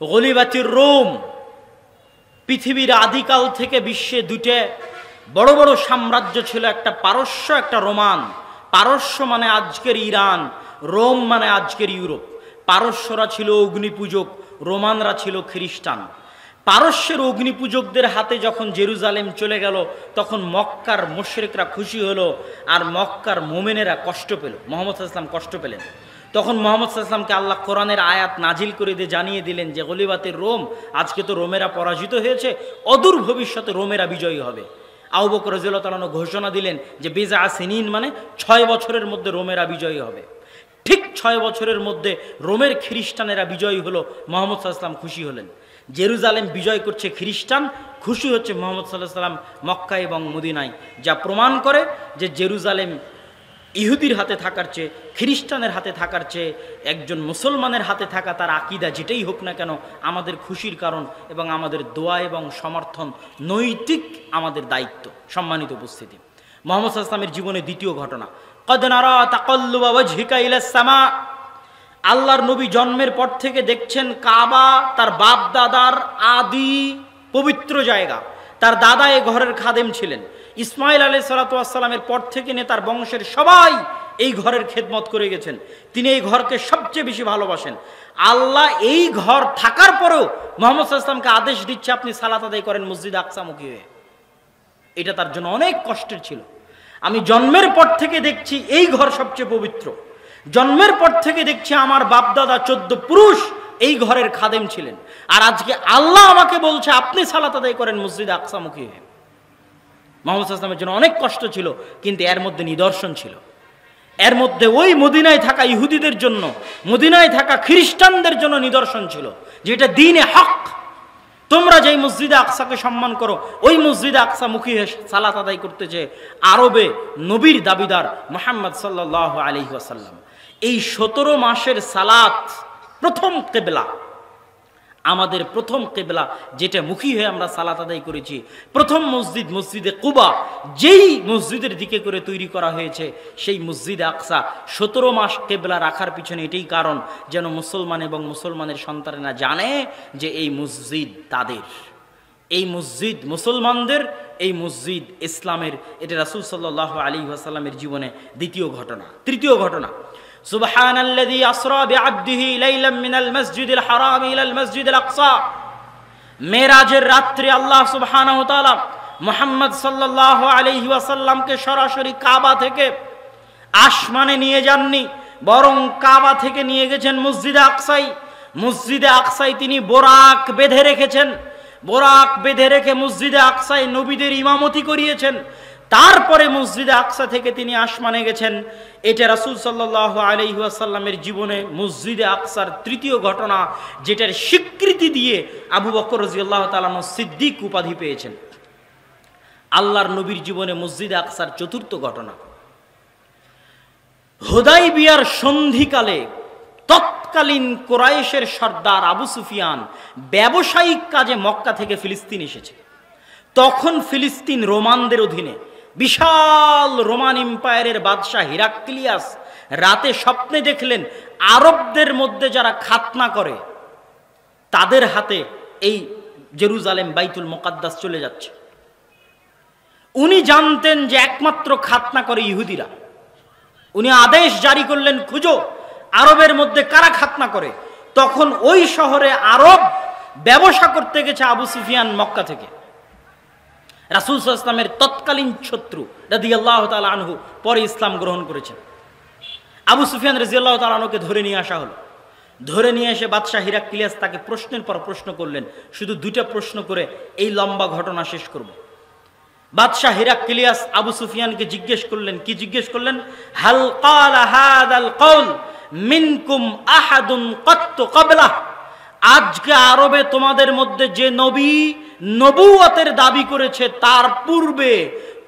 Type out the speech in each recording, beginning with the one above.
গলিবাতির Rome, পৃথিবীর আদিকাল থেকে বিশ্বে দুটো বড় বড় সাম্রাজ্য ছিল, একটা পারস্য, একটা রোমান। পারস্য মানে আজকের ইরান, রোম মানে আজকের ইউরোপ। পারস্যরা ছিল অগ্নিপূজক, রোমানরা ছিল খ্রিস্টান। পারস্যের অগ্নিপূজকদের হাতে যখন জেরুজালেম চলে গেল, তখন মক্কার মুশরিকরা খুশি হলো, আর মক্কার মোমেনেরা কষ্ট পেল, মুহাম্মদ সাল্লাল্লাহু আলাইহি ওয়াসাল্লাম কষ্ট পেলেন। তখন মুহাম্মদ সাল্লাল্লাহু আলাইহি ওয়াসাল্লামকে আল্লাহ কোরআনের আয়াত নাজিল করে দিয়ে জানিয়ে দিলেন যে গলিবাতের রোম, আজকে তো রোমেরা পরাজিত হয়েছে, অদূর ভবিষ্যতে রোমেরা বিজয়ী হবে। আবু বকর রাদিয়াল্লাহু তাআলা ঘোষণা দিলেন যে বিজা সিনিন মানে 6 বছরের মধ্যে রোমেরা বিজয়ী হবে। ঠিক 6 বছরের মধ্যে রোমের খ্রিস্টানেরা বিজয়ী হলো, মুহাম্মদ সাল্লাল্লাহু আলাইহি ওয়াসাল্লাম খুশি হলেন। জেরুজালেম বিজয় করছে খ্রিস্টান, খুশি হচ্ছে মুহাম্মদ সাল্লাল্লাহু আলাইহি ওয়াসাল্লাম মক্কা এবং মদিনায়, যা প্রমাণ করে যে জেরুজালেম ইহুদির হাতে থাকার চেয়ে, খ্রিস্টানের হাতে থাকার চেয়ে একজন মুসলমানের হাতে থাকা, তার আকীদা যেটাই হোক না কেন, আমাদের খুশির কারণ এবং আমাদের দোয়া এবং সমর্থন, নৈতিক আমাদের দায়িত্ব। সম্মানিত উপস্থিতি, মুহাম্মদ সাল্লাল্লাহু আলাইহি ওয়াসাল্লামের জীবনে দ্বিতীয় ঘটনা, কদ নারা তাকাল্লুবা ওয়াজহিকা ইলাস সামা। আল্লাহর নবী জন্মের পর থেকে দেখছেন কাবা তার বাপ দাদার আদি পবিত্র জায়গা। তার দাদা এ ঘরের খাদেম ছিলেন। ইসমাইল আলাইহিস সালাতু ওয়াস সালামের পর থেকে নিয়ে তার বংশের সবাই এই ঘরের খেদমত করে গেছেন। তিনি এই ঘরকে সবচেয়ে বেশি ভালোবাসেন। আল্লাহ এই ঘর থাকার পরেও মুহাম্মদ সাল্লাল্লাহু আলাইহি ওয়াসাল্লামকে আদেশ দিচ্ছে আপনি সালাত আদায় করেন মসজিদ আকসামুখী হয়ে। এটা তার জন্য অনেক কষ্টের ছিল। আমি জন্মের পর থেকে দেখছি এই ঘর সবচেয়ে পবিত্র। জন্মের পর থেকে দেখছি আমার বাপদাদা 14 পুরুষ এই ঘরের খাদেম ছিলেন, আর আজকে আল্লাহ আমাকে বলছে আপনি সালাত আদায় করেন মসজিদ আকসামুখী হয়ে। মুহাম্মদ সাল্লাল্লাহু আলাইহি ওয়াসাল্লামের জন্য অনেক কষ্ট ছিল, কিন্তু এর মধ্যে নিদর্শন ছিল। এর মধ্যে ওই মদিনায় থাকা ইহুদিদের জন্য, মদিনায় থাকা খ্রিস্টানদের জন্য নিদর্শন ছিল, যেটা দ্বীনে হক। তোমরা যেই মসজিদে আকসাকে সম্মান করো, ওই মসজিদে আকসা মুখী হয়ে সালাত আদায় করতে চেয়ে আরবে নবীর দাবিদার মুহাম্মদ সাল্লাল্লাহু আলাইহি ওয়াসাল্লাম। এই 17 মাসের সালাত প্রথম কিবলা, আমাদের প্রথম কিবলা যেটা মুখী হয়ে আমরা সালাত আদায় করেছি, প্রথম মসজিদ মসজিদে কুবা, যেই মসজিদের দিকে করে তৈরি করা হয়েছে সেই মসজিদে আকসা। 17 মাস কিবলা রাখার পিছনে এটাই কারণ, যেন মুসলমান এবং মুসলমানের সন্তানেরা জানে যে এই মসজিদ তাদের, এই মসজিদ মুসলমানদের, এই মসজিদ ইসলামের। এটা রাসূল সাল্লাল্লাহু আলাইহি ওয়াসাল্লামের জীবনে দ্বিতীয় ঘটনা। তৃতীয় ঘটনা, সুবহানাল্লাযী আসরা বিআবদিহি লাইলাম মিনাল মাসজিদিল হারাম ইলাল মাসজিদিল আকসা। মেরাজের রাত্রে আল্লাহ সুবহানাহু ওয়া তাআলা মুহাম্মদ সাল্লাল্লাহু আলাইহি ওয়াসাল্লামকে সরাসরি কাবা থেকে আসমানে নিয়ে যাননি, বরং কাবা থেকে নিয়ে গেছেন মসজিদে আকসায়। মসজিদে আকসায় তিনি বোরাক বেঁধে রেখেছেন। বোরাক বেঁধে রেখে মসজিদে আকসায় নবীদের ইমামতি করিয়েছেন। তারপরে মসজিদে আকসা থেকে তিনি আসমানে গেছেন। এটা রাসূল সাল্লাল্লাহু আলাইহি ওয়াসাল্লামের জীবনে মসজিদে আকসার তৃতীয় ঘটনা, যেটার স্বীকৃতি দিয়ে আবু বকর রাদিয়াল্লাহু তাআলা সিদ্দিক উপাধি পেয়েছেন। আল্লাহর নবীর জীবনে মসজিদে আকসার চতুর্থ ঘটনা, হুদাইবিয়ার সন্ধিকালে তৎকালীন কুরাইশের সর্দার আবু সুফিয়ান ব্যবসায়িক কাজে মক্কা থেকে ফিলিস্তিন এসেছে। তখন ফিলিস্তিন রোমানদের অধীনে। বিশাল রোমান এম্পায়ারের বাদশাহ হিরাক্লিয়াস রাতে স্বপ্নে দেখলেন আরবদের মধ্যে যারা খাতনা করে তাদের হাতে এই জেরুজালেম বাইতুল মুকাদ্দাস চলে যাচ্ছে। উনি জানতেন যে একমাত্র খাতনা করে ইহুদিরা। উনি আদেশ জারি করলেন, খুঁজো আরবের মধ্যে কারা খাতনা করে। তখন ওই শহরে আরব ব্যবসা করতে গেছে আবু সুফিয়ান মক্কা থেকে। রাসূল সাল্লাল্লাহু আলাইহি ওয়াসাল্লামের তৎকালীন শত্রু রাদিয়াল্লাহু তাআলা আনহু পরে ইসলাম গ্রহণ করেছেন। আবু সুফিয়ান রাদিয়াল্লাহু তাআলা আনহুকে ধরে নিয়ে আসা হলো। ধরে নিয়ে এসে বাদশাহ হিরাক্লিয়াস তাকে প্রশ্নের পর প্রশ্ন করলেন। শুধু 2টা প্রশ্ন করে এই লম্বা ঘটনা শেষ করব। বাদশাহ হিরাক্লিয়াস আবু সুফিয়ানকে জিজ্ঞেস করলেন, কি জিজ্ঞেস করলেন? হাল ক্বালা হাযাল কওল মিনকুম আহাদুন ক্বাত ক্বাবলা। আজকে আরবে তোমাদের মধ্যে যে নবী নবুয়তের দাবি করেছে তার পূর্বে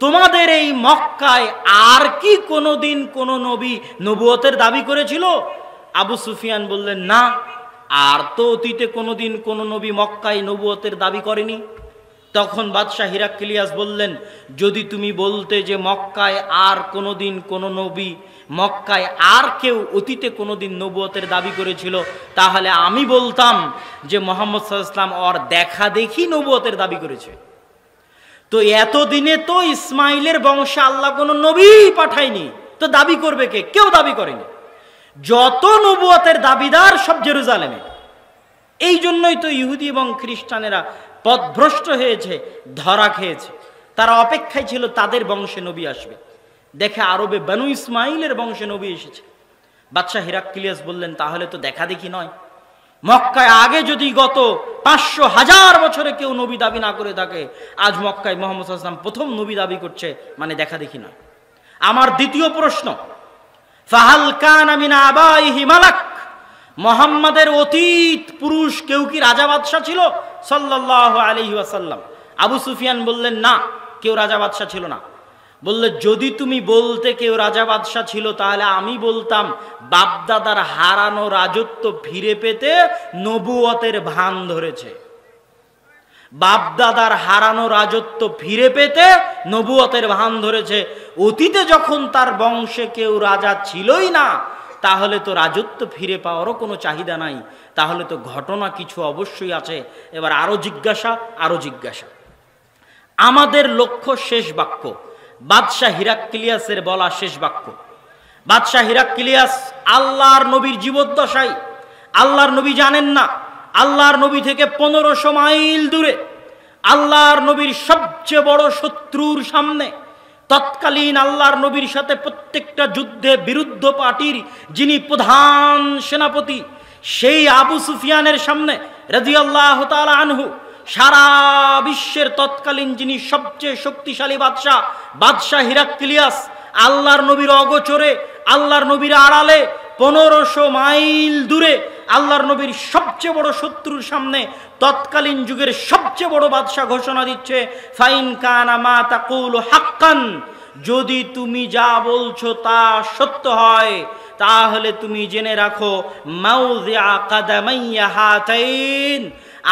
তোমাদের এই মক্কায় আর কি কোনোদিন কোন নবী নবুয়তের দাবি করেছিল? আবু সুফিয়ান বললেন, না, আর তো অতীতে কোনোদিন কোন নবী মক্কায় নবুয়তের দাবি করেনি। তখন বাদশাহ হিরাক্লিয়াস বললেন, যদি তুমি বলতে যে মক্কায় আর কোনোদিন কোনো নবী, মক্কায় আর কেউ অতীতে কোনোদিন নবুয়তের দাবি করেছিল, তাহলে আমি বলতাম যে মুহাম্মদ সাল্লাল্লাহু আলাইহি ওয়াসাল্লাম ওর দেখা দেখি নবুয়তের দাবি করেছে। তো এতদিনে তো ইসমাইলের বংশে আল্লাহ কোনো নবী পাঠায়নি, তো দাবি করবে কে? কেউ দাবি করেনি। যত নবুয়তের দাবিদার সব জেরুজালেমে। এই জন্যই তো ইহুদি এবং খ্রিস্টানেরা পথভ্রষ্ট হয়েছে, ধরা খেয়েছে। তারা অপেক্ষায় ছিল তাদের বংশে নবী আসবে। দেখে আরবে বনু ইসমাইলের বংশে নবী এসেছে। বাদশাহ হিরাক্লিয়াস বললেন, তাহলে তো দেখা দেখি নয়। মক্কায় আগে যদি গত 500,000 বছরে কেউ নবী দাবি না করে থাকে, আজ মক্কায় মুহাম্মদ সাল্লাল্লাহু আলাইহি ওয়াসাল্লাম প্রথম নবী দাবি করছে, মানে দেখা দেখি নয়। আমার দ্বিতীয় প্রশ্ন, ফাহাল কানা মিন আবাইহি মালাক, মুহাম্মাদের অতীত পুরুষ কেউ কি রাজা বাদশা ছিল সাল্লাল্লাহু আলাইহি ওয়াসাল্লাম? আবু সুফিয়ান বললেন, না, কেউ রাজা বাদশা ছিল না। বললে, যদি তুমি বলতে কেউ রাজা বাদশা ছিল, তাহলে আমি বলতাম বাপদাদার হারানো রাজত্ব ফিরে পেতে নবুয়তের ভান ধরেছে। বাপদাদার হারানো রাজত্ব ফিরে পেতে নবুয়তের ভান ধরেছে। অতীতে যখন তার বংশে কেউ রাজা ছিলই না, তাহলে তো রাজত্ব ফিরে পাওয়ারও কোনো চাহিদা নাই। তাহলে তো ঘটনা কিছু অবশ্যই আছে। এবার আরো জিজ্ঞাসা, আরো জিজ্ঞাসা। আমাদের লক্ষ্য শেষ বাক্য, বাদশাহ হিরাক্লিয়াসের বলা শেষ বাক্য। বাদশাহ হিরাক্লিয়াস আল্লাহর নবীর জীবদ্দশায়, আল্লাহর নবী জানেন না, আল্লাহর নবী থেকে 1500 মাইল দূরে, আল্লাহর নবীর সবচেয়ে বড় শত্রুর সামনে, তৎকালীন আল্লাহর নবীর সাথে প্রত্যেকটা যুদ্ধে বিরুদ্ধ পার্টির যিনি প্রধান সেনাপতি, সেই আবু সুফিয়ানের সামনে রাদিয়াল্লাহু তাআলা আনহু, সারা বিশ্বের তৎকালীন যিনি সবচেয়ে শক্তিশালী বাদশাহ, বাদশাহ হিরাক্লিয়াস আল্লাহর নবীর অগোচরে, আল্লাহর নবীর আড়ালে 1500 মাইল দূরে আল্লাহর নবীর সবচেয়ে বড় শত্রুর সামনে তৎকালীন যুগের সবচেয়ে বড় বাদশাহ ঘোষণা দিচ্ছে, ফাইন কানা মা তাকুলু হাক্কান, যদি তুমি যা বলছো তা সত্য হয়, তাহলে তুমি জেনে রাখো মাউযিআ কাদামাইয়া হাতাইন,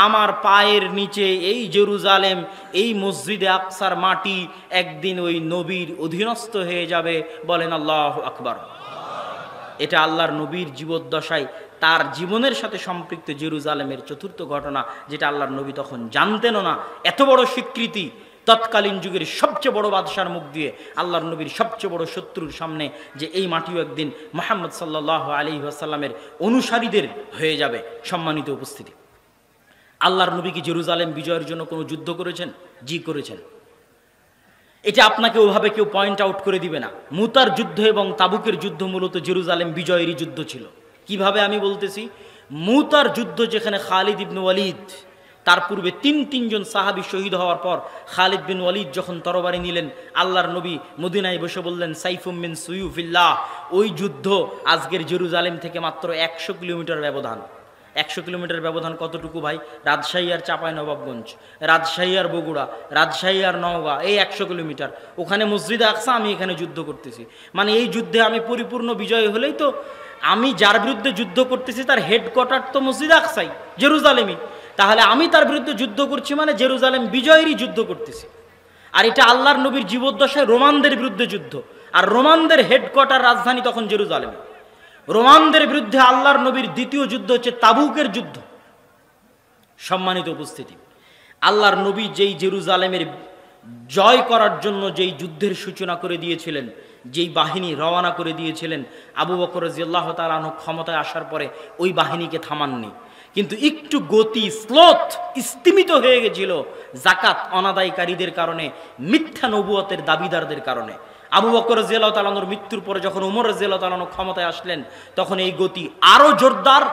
আমার পায়ের নিচে এই জেরুজালেম, এই মসজিদে আকসার মাটি একদিন ওই নবীর অধীনস্থ হয়ে যাবে। বলেন আল্লাহু আকবার। এটা আল্লাহর নবীর জীবদ্দশায় তার জীবনের সাথে সম্পৃক্ত জেরুজালেমের চতুর্থ ঘটনা, যেটা আল্লাহর নবী তখন জানতেনও না। এত বড় স্বীকৃতি তৎকালীন যুগের সবচেয়ে বড় বাদশার মুখ দিয়ে, আল্লাহর নবীর সবচেয়ে বড় শত্রুর সামনে, যে এই মাটিও একদিন মুহাম্মদ সাল্লাল্লাহু আলাইহি ওয়াসাল্লামের অনুসারীদের হয়ে যাবে। সম্মানিত উপস্থিতি, আল্লাহর নবী কি জেরুজালেম বিজয়ের জন্য কোনো যুদ্ধ করেছেন? জি, করেছেন। এটা আপনাকে ওভাবে কেউ পয়েন্ট আউট করে দিবে না। মুতার যুদ্ধ এবং তাবুকের যুদ্ধ মূলত জেরুজালেম বিজয়েরই যুদ্ধ ছিল। কিভাবে আমি বলতেছি, মুতার যুদ্ধ যেখানে খালিদ ইবনে ওয়ালিদ, তার পূর্বে তিনজন সাহাবী শহীদ হওয়ার পর খালিদ বিন ওয়ালিদ যখন তরবারি নিলেন, আল্লাহর নবী মদিনায় বসে বললেন সাইফুম মিন সুয়ুফিল্লাহ। ওই যুদ্ধ আজকের জেরুজালেম থেকে মাত্র 100 কিলোমিটার ব্যবধান। 100 কিলোমিটার ব্যবধান কতটুকু ভাই? রাজশাহী আর চাঁপাইনবাবগঞ্জ, রাজশাহী আর বগুড়া, রাজশাহী আর নওগাঁ, এই 100 কিলোমিটার। ওখানে মসজিদে আকসা, আমি এখানে যুদ্ধ করতেছি। মানে এই যুদ্ধে আমি পরিপূর্ণ বিজয় হলেই তো, আমি যার বিরুদ্ধে যুদ্ধ করতেছি তার হেডকোয়ার্টার তো মসজিদে আকসাই, জেরুজালেমই। তাহলে আমি তার বিরুদ্ধে যুদ্ধ করছি, মানে জেরুজালেম বিজয়েরই যুদ্ধ করতেছি। আর এটা আল্লাহর নবীর জীবদ্দশায় রোমানদের বিরুদ্ধে যুদ্ধ, আর রোমানদের হেডকোয়ার্টার রাজধানী তখন জেরুজালেম। রোমানদের বিরুদ্ধে আল্লাহর নবীর দ্বিতীয় যুদ্ধ হচ্ছে তাবুকের যুদ্ধ। সম্মানিত উপস্থিতি, আল্লাহর নবী যেই জেরুজালেমের জয় করার জন্য যেই যুদ্ধের সূচনা করে দিয়েছিলেন, যেই বাহিনী রওনা করে দিয়েছিলেন, আবু বকর রাদিয়াল্লাহু তাআলা আনহু ক্ষমতায় আসার পরে ওই বাহিনীকে থামাননি, কিন্তু একটু গতি স্লোথ স্তিমিত হয়ে গেছিল যাকাত অনাদায়কারীদের কারণে, মিথ্যা নবুয়তের দাবিদারদের কারণে। আবু বকর রাদিয়াল্লাহু তাআলা আনহুর মৃত্যুর পরে যখন ওমর রাদিয়াল্লাহু তাআলা আনহু ক্ষমতায় আসলেন, তখন এই গতি আরো জোরদার,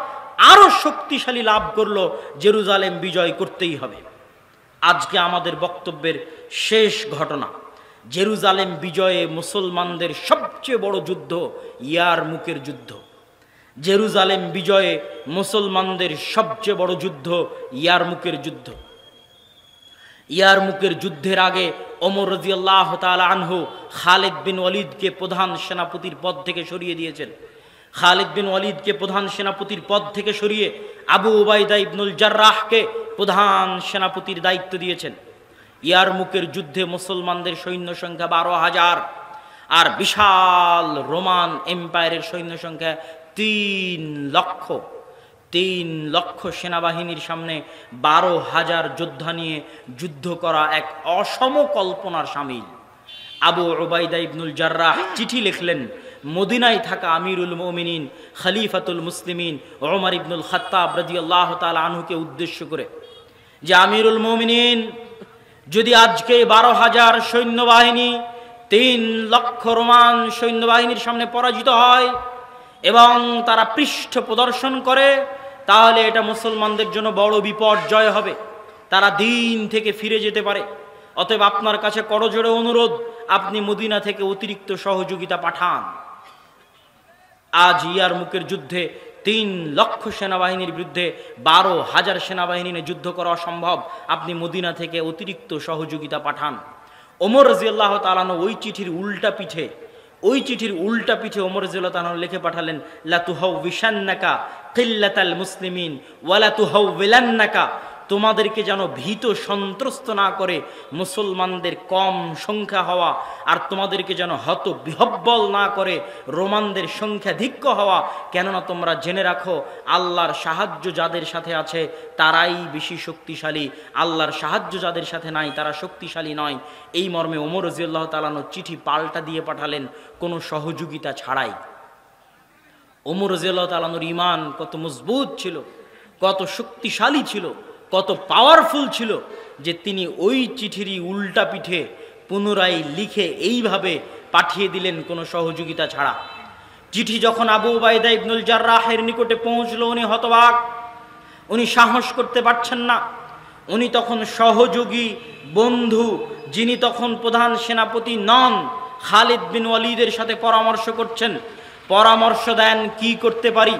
আরো শক্তিশালী লাভ করলো। জেরুজালেম বিজয় করতেই হবে। আজকে আমাদের বক্তব্যের শেষ ঘটনা, জেরুজালেম বিজয়ে মুসলমানদের সবচেয়ে বড় যুদ্ধ ইয়ারমুকের যুদ্ধ। জেরুজালেম বিজয়ে মুসলমানদের সবচেয়ে বড় যুদ্ধ ইয়ারমুকের যুদ্ধ। ইয়ারমুকের যুদ্ধের আগে ওমর রাদিয়াল্লাহু তাআলা আনহু খালিদ বিন ওয়ালিদকে প্রধান সেনাপতির পদ থেকে সরিয়ে দিয়েছেন। খালিদ বিন ওয়ালিদকে প্রধান সেনাপতির পদ থেকে সরিয়ে আবু উবাইদা ইবনুল জাররাহকে প্রধান সেনাপতির দায়িত্ব দিয়েছেন। ইয়ারমুকের যুদ্ধে মুসলমানদের সৈন্য সংখ্যা 12,000, আর বিশাল রোমান এম্পায়ারের সৈন্য সংখ্যা 3 লক্ষ। 3 লক্ষ সেনাবাহিনীর সামনে 12,000 যোদ্ধা নিয়ে যুদ্ধ করা এক অসম কল্পনার শামিল। আবু উবাইদা ইবনুল জাররাহ চিঠি লিখলেন মদিনায় থাকা আমিরুল মুমিনিন খলিফাতুল মুসলিমিন ওমর ইবনুল খাত্তাব রাদিয়াল্লাহু তাআলা আনহুকে উদ্দেশ্য করে, যে আমিরুল মুমিনিন, যদি আজকে 12,000 সৈন্যবাহিনী 3 লক্ষ রোমান সৈন্যবাহিনীর সামনে পরাজিত হয় এবং তারা পৃষ্ঠ প্রদর্শন করে, তাহলে এটা মুসলমানদের জন্য বড় বিপর্যয় হবে, তারা দিন থেকে ফিরে যেতে পারে। অতএব আপনার কাছে করজোড়ে অনুরোধ, আপনি মদিনা থেকে অতিরিক্ত সহযোগিতা পাঠান। আজ ইয়ারমুকের যুদ্ধে 3 লক্ষ সেনাবাহিনীর বিরুদ্ধে 12,000 সেনাবাহিনী নিয়ে যুদ্ধ করা অসম্ভব, আপনি মদিনা থেকে অতিরিক্ত সহযোগিতা পাঠান। ওমর রাদিয়াল্লাহু তাআলা ওই চিঠির উল্টা পিঠে ওমর রাদিয়াল্লাহু তাআলা লিখে পাঠালেন, লা তুহাউবিশান্নাকা কিল্লাতাল মুসলিমিন ওয়া লা তুহাউবিলান্নাকা, তোমাদেরকে যেন ভীত সন্ত্রস্ত না করে মুসলমানদের কম সংখ্যা হওয়া, আর তোমাদেরকে যেন হত বিহব্বল না করে রোমানদের সংখ্যাধিক্য হওয়া। কেননা তোমরা জেনে রাখো, আল্লাহর সাহায্য যাদের সাথে আছে তারাই বেশি শক্তিশালী, আল্লাহর সাহায্য যাদের সাথে নাই তারা শক্তিশালী নয়। এই মর্মে ওমর রাদিয়াল্লাহু তাআলা চিঠি পাল্টা দিয়ে পাঠালেন কোনো সহযোগিতা ছাড়াই। ওমর রাদিয়াল্লাহু তাআলার ঈমান কত মজবুত ছিল, কত শক্তিশালী ছিল, কত পাওয়ারফুল ছিল, যে তিনি ওই চিঠিরই উল্টা পিঠে পুনরায় লিখে এইভাবে পাঠিয়ে দিলেন কোনো সহযোগিতা ছাড়া। চিঠি যখন আবু উবাইদা ইবনুল জাররাহের নিকটে পৌঁছলো, উনি হতবাক, উনি সাহস করতে পারছেন না। উনি তখন সহযোগী বন্ধু, যিনি তখন প্রধান সেনাপতি নন, খালিদ বিন ওয়ালিদের সাথে পরামর্শ করছেন। পরামর্শ দেন কি করতে পারি।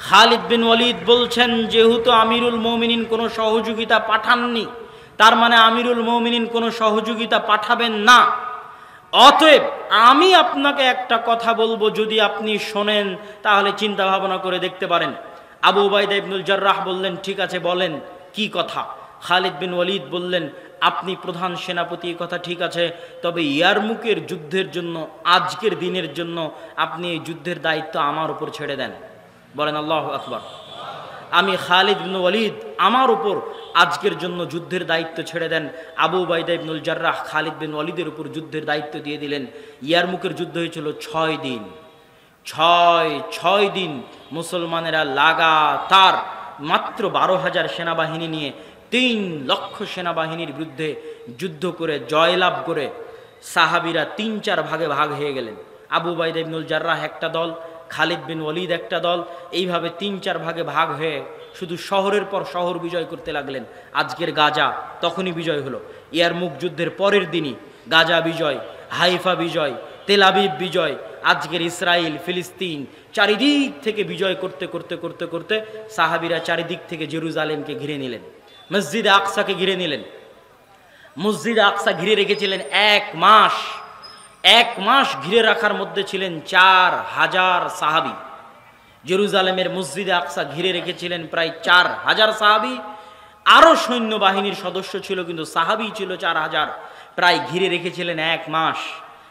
খালিদ বিন ওয়ালিদ বলছেন, যেহেতু আমিরুল মুমিনিন কোনো সহযোগিতা পাঠাননি, তার মানে আমিরুল মুমিনিন কোনো সহযোগিতা পাঠাবেন না। অতএব আমি আপনাকে একটা কথা বলবো, যদি আপনি শোনেন তাহলে চিন্তা ভাবনা করে দেখতে পারেন। আবু উবাইদা ইবনুল জাররাহ বললেন, ঠিক আছে বলেন কি কথা। খালিদ বিন ওয়ালিদ বললেন, আপনি প্রধান সেনাপতি, কথা ঠিক আছে, তবে ইয়ারমুকের যুদ্ধের জন্য, আজকের দিনের জন্য আপনি এই যুদ্ধের দায়িত্ব আমার উপর ছেড়ে দেন। বলেন আল্লাহু আকবার। আমি খালিদ বিন ওয়ালিদ, আমার উপর আজকের জন্য যুদ্ধের দায়িত্ব ছেড়ে দেন। আবু উবাইদা ইবনুল জাররাহ খালিদ বিন ওয়ালিদের উপর যুদ্ধের দায়িত্ব দিয়ে দিলেন। ইয়ারমুকের যুদ্ধ হয়েছিল 6 দিন। 6 দিন মুসলমানেরা লাগাতার মাত্র 12,000 সেনাবাহিনী নিয়ে 3 লক্ষ সেনাবাহিনীর বিরুদ্ধে যুদ্ধ করে জয়লাভ করে সাহাবীরা 3-4 ভাগে ভাগ হয়ে গেলেন। আবু উবাইদা ইবনুল জাররাহ একটা দল, খালিদ বিন ওয়ালিদ একটা দল, এইভাবে 3-4 ভাগে ভাগ হয়ে শুধু শহরের পর শহর বিজয় করতে লাগলেন। আজকের গাজা তখনই বিজয় হলো। ইয়ারমুক যুদ্ধের পরের দিনই গাজা বিজয়, হাইফা বিজয়, তেল আবিব বিজয়, আজকের ইসরায়েল, ফিলিস্তিন, চারিদিক থেকে বিজয় করতে করতে করতে করতে সাহাবীরা চারিদিক থেকে জেরুজালেমকে ঘিরে নিলেন, মসজিদে আকসাকে ঘিরে নিলেন। মসজিদে আকসা ঘিরে রেখেছিলেন 1 মাস। 1 মাস ঘিরে রাখার মধ্যে ছিলেন 4,000 সাহাবী। জেরুজালেমের মসজিদে আকসা ঘিরে রেখেছিলেন প্রায় 4,000 সাহাবী। আরও সৈন্যবাহিনীর সদস্য ছিল, কিন্তু সাহাবী ছিল 4,000। প্রায় ঘিরে রেখেছিলেন 1 মাস।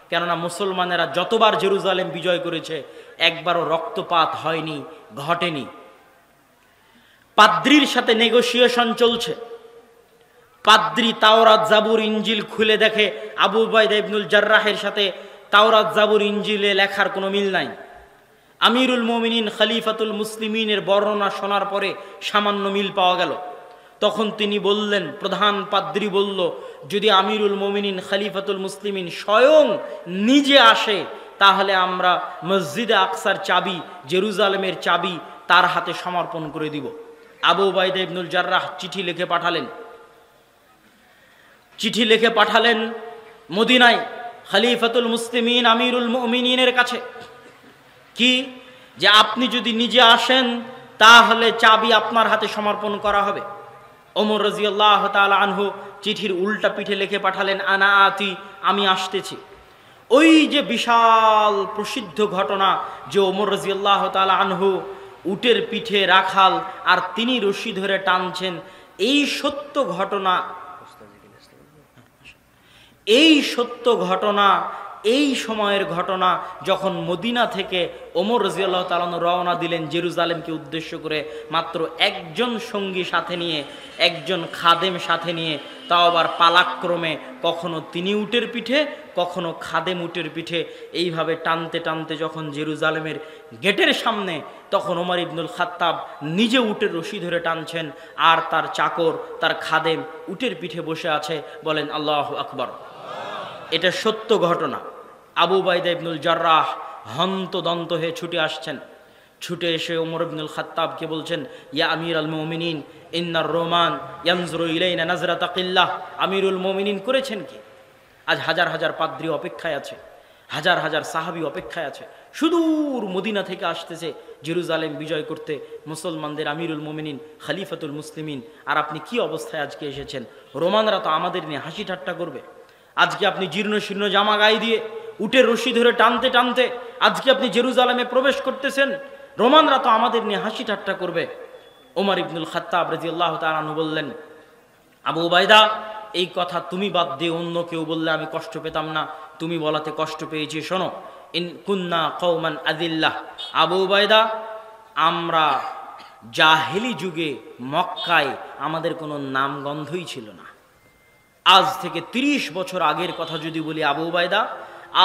কেননা মুসলমানেরা যতবার জেরুজালেম বিজয় করেছে একবারও রক্তপাত হয়নি, ঘটেনি। পাদ্রির সাথে নেগোসিয়েশন চলছে। পাদ্রি তাওরাত জাবুর ইঞ্জিল খুলে দেখে আবু উবাইদা ইবনুল জাররাহের সাথে তাওরাত জাবুর ইঞ্জিলে লেখার কোনো মিল নাই। আমিরুল মুমিনিন খলিফাতুল মুসলিমিনের বর্ণনা শোনার পরে সামান্য মিল পাওয়া গেল। তখন তিনি বললেন, প্রধান পাদ্রি বলল, যদি আমিরুল মুমিনিন খলিফাতুল মুসলিমিন স্বয়ং নিজে আসে তাহলে আমরা মসজিদে আকসার চাবি, জেরুজালেমের চাবি তার হাতে সমর্পণ করে দিব। আবু উবাইদা ইবনুল জাররাহ চিঠি লিখে পাঠালেন মদিনায় খলিফাতুল মুসলিমিন আমিরুল মুমিনিনের কাছে। কি, যে আপনি যদি নিজে আসেন তাহলে চাবি আপনার হাতে সমর্পণ করা হবে। ওমর রাদিয়াল্লাহু তাআলা আনহু চিঠির উল্টা পিঠে লিখে পাঠালেন, আনা আতি, আমি আসতেছি। ওই যে বিশাল প্রসিদ্ধ ঘটনা যে ওমর রাদিয়াল্লাহু তাআলা আনহু উটের পিঠে রাখাল আর তিনি রশি ধরে টানছেন, এই সত্য ঘটনা এই সত্য ঘটনা, এই সময়ের ঘটনা যখন মদিনা থেকে ওমর রাদিয়াল্লাহু তাআলা রওনা দিলেন জেরুজালেমকে উদ্দেশ্য করে, মাত্র একজন সঙ্গী সাথে নিয়ে, একজন খাদেম সাথে নিয়ে, তাও আবার পালাক্রমে, কখনো তিনি উটের পিঠে, কখনো খাদেম উটের পিঠে, এইভাবে টানতে টানতে যখন জেরুজালেমের গেটের সামনে, তখন ওমর ইবনুল খাত্তাব নিজে উটের রশি ধরে টানছেন, আর তার চাকর, তার খাদেম উটের পিঠে বসে আছে। বলেন আল্লাহু আকবার। এটা সত্য ঘটনা। আবু উবাইদা ইবনুল জাররাহ হন্তদন্ত হয়ে ছুটে আসছেন। ছুটে এসে ওমর ইবনুল খাত্তাবকে বলছেন, ইয়া আমিরুল মুমিনিন ইন্নার রোমান ইয়ানজুরু ইলাইনা নাজরাতা কিল্লাহ। আমিরুল মুমিনিন করেছেন কি? আজ হাজার হাজার পাদ্রী অপেক্ষায় আছে, হাজার হাজার সাহাবী অপেক্ষায় আছে, সুদূর মদিনা থেকে আসতেছে জেরুজালেম বিজয় করতে মুসলমানদের আমিরুল মুমিনিন খলিফাতুল মুসলিমিন। আর আপনি কি অবস্থায় আজকে এসেছেন? রোমানরা তো আমাদের নিয়ে হাসি ঠাট্টা করবে। আজকে আপনি জীর্ণ শীর্ণ জামা গায়ে দিয়ে উটের রশি ধরে টানতে টানতে আজকে আপনি জেরুজালেমে প্রবেশ করতেছেন, রোমানরা তো আমাদের নিয়ে হাসি ঠাট্টা করবে। ওমর ইবনুল খাত্তাব রাদিয়াল্লাহু তাআলা আনহু বললেন, আবু উবাইদা, এই কথা তুমি বাদ দিয়ে অন্য কেউ বললে আমি কষ্ট পেতাম না, তুমি বলাতে কষ্ট পেয়েছি। শোনো, ইন কুন্না কওমান আযিল্লাহ। আবু উবাইদা, আমরা জাহেলি যুগে মক্কায় আমাদের কোনো নামগন্ধই ছিল না। আজ থেকে 30 বছর আগের কথা যদি বলি আবু উবাইদা,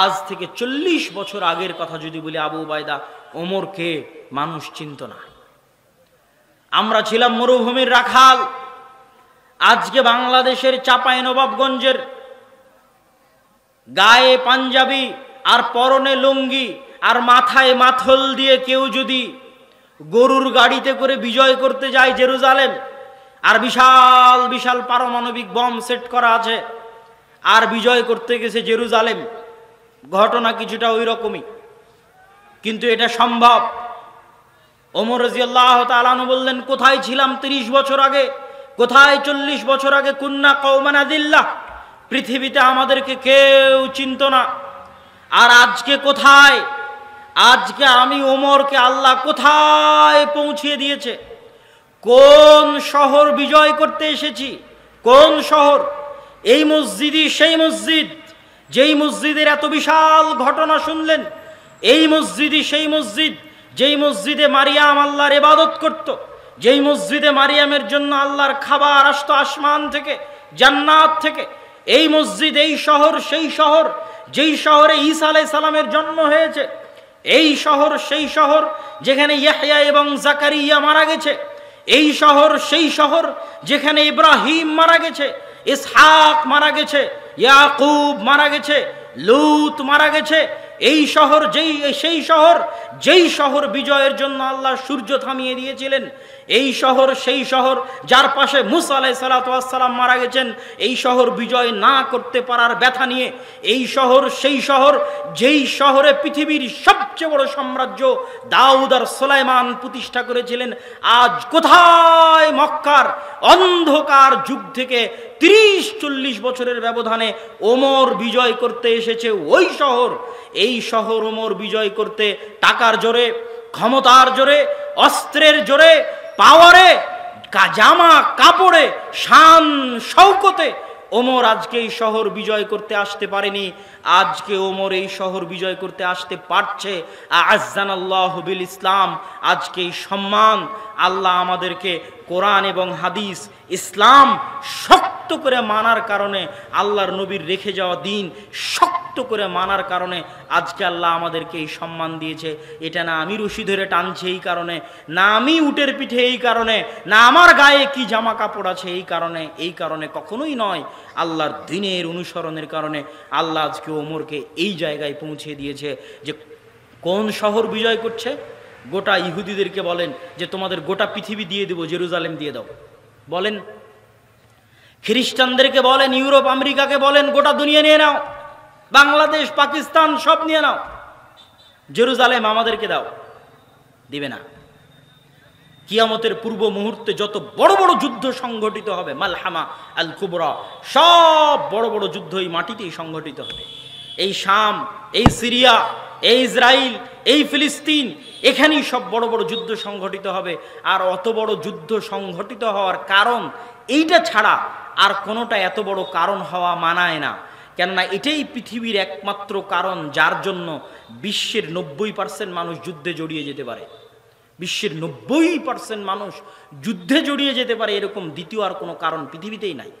আজ থেকে 40 বছর আগের কথা যদি বলি আবু উবাইদা, ওমরকে মানুষ চিনত না। আমরা ছিলাম মরুভূমির রাখাল। আজকে বাংলাদেশের চাঁপাইনবাবগঞ্জের গায়ে পাঞ্জাবি আর পরনে লুঙ্গি আর মাথায় মাথল দিয়ে কেউ যদি গরুর গাড়িতে করে বিজয় করতে যায় জেরুজালেম, আর বিশাল বিশাল পারমাণবিক বম সেট করা আছে, আর বিজয় করতে গেছে জেরুজালেম, ঘটনা কিছুটা ওই রকমই, কিন্তু এটা সম্ভব। ওমর রাদিয়াল্লাহু তাআলা আনহু বললেন, কোথায় ছিলাম 30 বছর আগে, কোথায় 40 বছর আগে? কুন্না কওমান আযিল্লাহ, পৃথিবীতে আমাদেরকে কেউ চিনত না। আর আজকে কোথায়? আজকে আমি ওমরকে আল্লাহ কোথায় পৌঁছিয়ে দিয়েছে? কোন শহর বিজয় করতে এসেছি? কোন শহর? এই মসজিদই সেই মসজিদ, যেই মসজিদের এত বিশাল ঘটনা শুনলেন। এই মসজিদই সেই মসজিদ, যেই মসজিদে মারিয়াম আল্লাহর ইবাদত করত, যেই মসজিদে মারিয়ামের জন্য আল্লাহর খাবার আসতো আসমান থেকে, জান্নাত থেকে। এই মসজিদ, এই শহর সেই শহর, যেই শহরে ঈসা আলাইহিস সালামের জন্ম হয়েছে। এই শহর সেই শহর যেখানে ইয়াহইয়া এবং জাকারিয়া মারা গেছে। এই শহর সেই শহর যেখানে ইব্রাহিম মারা গেছে, ইসহাক মারা গেছে, ইয়াকুব মারা গেছে, লূত মারা গেছে। এই শহর সেই শহর যেই শহর বিজয়ের জন্য আল্লাহ সূর্য থামিয়ে দিয়েছিলেন। এই শহর সেই শহর যার পাশে মুসা আলাইহিস সালাতু ওয়াস সালাম মারা গেছেন। এই শহর বিজয় না করতে পারার ব্যথা নিয়ে, এই শহর সেই শহর যেই শহরে পৃথিবীর সবচেয়ে বড় সাম্রাজ্য দাউদ আর সুলাইমান প্রতিষ্ঠা করেছিলেন। আজ কোথায় মক্কার অন্ধকার যুগ থেকে 30-40 বছরের ব্যবধানে ওমর বিজয় করতে এসেছে ওই শহর। এই শহর ওমর বিজয় করতে টাকার জোরে, ক্ষমতার জোরে, অস্ত্রের জোরে, পাওয়ারে, জামা কাপড়ে, শান শৌকতে ওমর আজকে এই শহর বিজয় করতে আসতে পারেনি। আজকে ওমর এই শহর বিজয় করতে আসতে পারছে। আ'আজ্জানাল্লাহু বিল ইসলাম। আজকে এই সম্মান আল্লাহ আমাদেরকে কোরআন এবং হাদিস, ইসলাম শক্ত করে মানার কারণে, আল্লাহর নবীর রেখে যাওয়া দিন শক্ত করে মানার কারণে আজকে আল্লাহ আমাদেরকে এই সম্মান দিয়েছে। এটা না আমি রশি ধরে টানছি এই কারণে, না আমি উটের পিঠে এই কারণে, না আমার গায়ে কি জামা কাপড় আছে এই কারণে কখনোই নয়। আল্লাহর দ্বীনের অনুসরণের কারণে আল্লাহ আজকে ওমরকে এই জায়গায় পৌঁছে দিয়েছে। যে কোন শহর বিজয় করছে? গোটা ইহুদিদেরকে বলেন যে তোমাদের গোটা পৃথিবী দিয়ে দেব, জেরুজালেম দিয়ে দাও। বলেন খ্রিস্টানদেরকে বলেন, ইউরোপ আমেরিকাকে বলেন গোটা দুনিয়া নিয়ে নাও, বাংলাদেশ পাকিস্তান সব নিয়ে নাও, জেরুজালেম আমাদেরকে দাও। দিবে না। কিয়ামতের পূর্ব মুহূর্তে যত বড় বড় যুদ্ধ সংঘটিত হবে, মালহামা আল কুবরা, সব বড় বড় যুদ্ধ এই মাটিতেই সংঘটিত হবে। এই শাম, এই সিরিয়া, এই ইসরায়েল, এই ফিলিস্তিন, এখানেই সব বড় বড় যুদ্ধ সংঘটিত হবে। আর অত বড় যুদ্ধ সংঘটিত হওয়ার কারণ এইটা ছাড়া আর কোনোটা এত বড় কারণ হওয়া মানায় না। কেননা এটাই পৃথিবীর একমাত্র কারণ যার জন্য বিশ্বের 90% মানুষ যুদ্ধে জড়িয়ে যেতে পারে। বিশ্বের 90% মানুষ যুদ্ধে জড়িয়ে যেতে পারে এরকম দ্বিতীয় আর কোনো কারণ পৃথিবীতেই নাই।